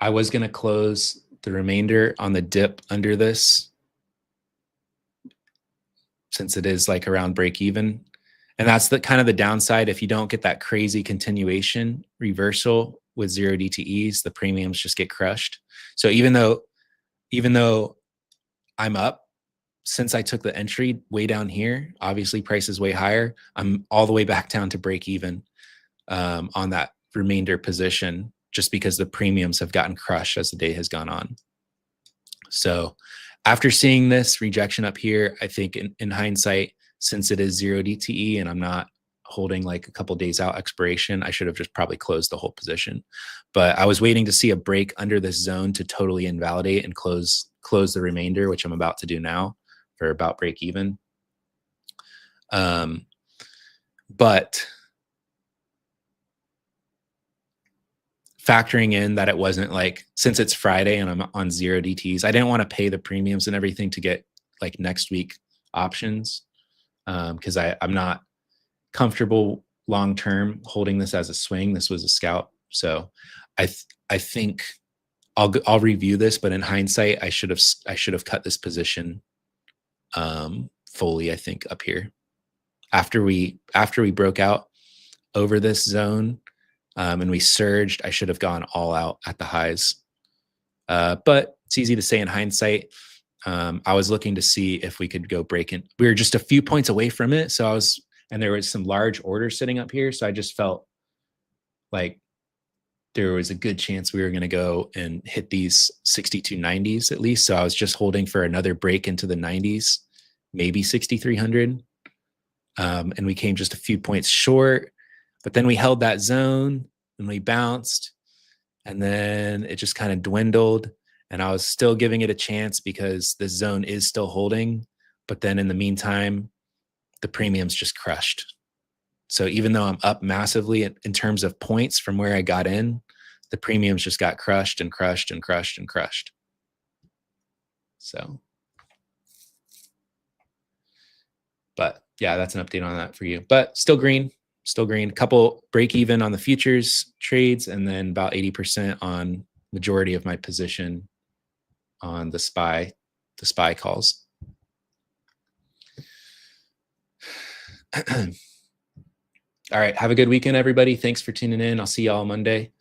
I was going to close the remainder on the dip under this, since it is like around break even. And that's the kind of the downside. If you don't get that crazy continuation reversal with 0 DTEs, the premiums just get crushed. So even though I'm up, since I took the entry way down here, obviously price is way higher, I'm all the way back down to break even on that remainder position, just because the premiums have gotten crushed as the day has gone on. So after seeing this rejection up here, I think in hindsight, since it is 0 DTE and I'm not holding like a couple days out expiration, I should have just probably closed the whole position. But I was waiting to see a break under this zone to totally invalidate and close the remainder, which I'm about to do now for about break even. But factoring in that it wasn't like, since it's Friday and I'm on 0 DTs, I didn't want to pay the premiums and everything to get like next week options, because I'm not comfortable long-term holding this as a swing. This was a scalp. So I think I'll review this, but in hindsight, I should have cut this position fully, I think, up here. After we broke out over this zone, and we surged, I should have gone all out at the highs. But it's easy to say in hindsight. I was looking to see if we could go break in. We were just a few points away from it. So and there was some large orders sitting up here. So I just felt like there was a good chance we were going to go and hit these 6290s at least. So I was just holding for another break into the 90s, maybe 6300. And we came just a few points short, but then we held that zone and we bounced, and then it just kind of dwindled. And I was still giving it a chance because the zone is still holding. But then in the meantime, the premium's just crushed. So even though I'm up massively in terms of points from where I got in, the premiums just got crushed and crushed and crushed and crushed. So, but yeah, that's an update on that for you. But still green, still green. Couple break even on the futures trades, and then about 80% on majority of my position on the SPY calls. All right. Have a good weekend, everybody. Thanks for tuning in. I'll see y'all Monday.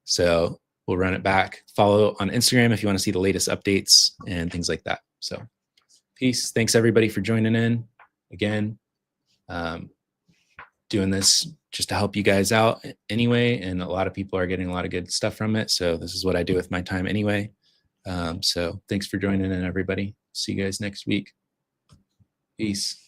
So we'll run it back. Follow on Instagram if you want to see the latest updates and things like that. So peace. Thanks, everybody, for joining in. Again, doing this just to help you guys out anyway. And a lot of people are getting a lot of good stuff from it. So this is what I do with my time anyway. So thanks for joining in, everybody. See you guys next week. Peace.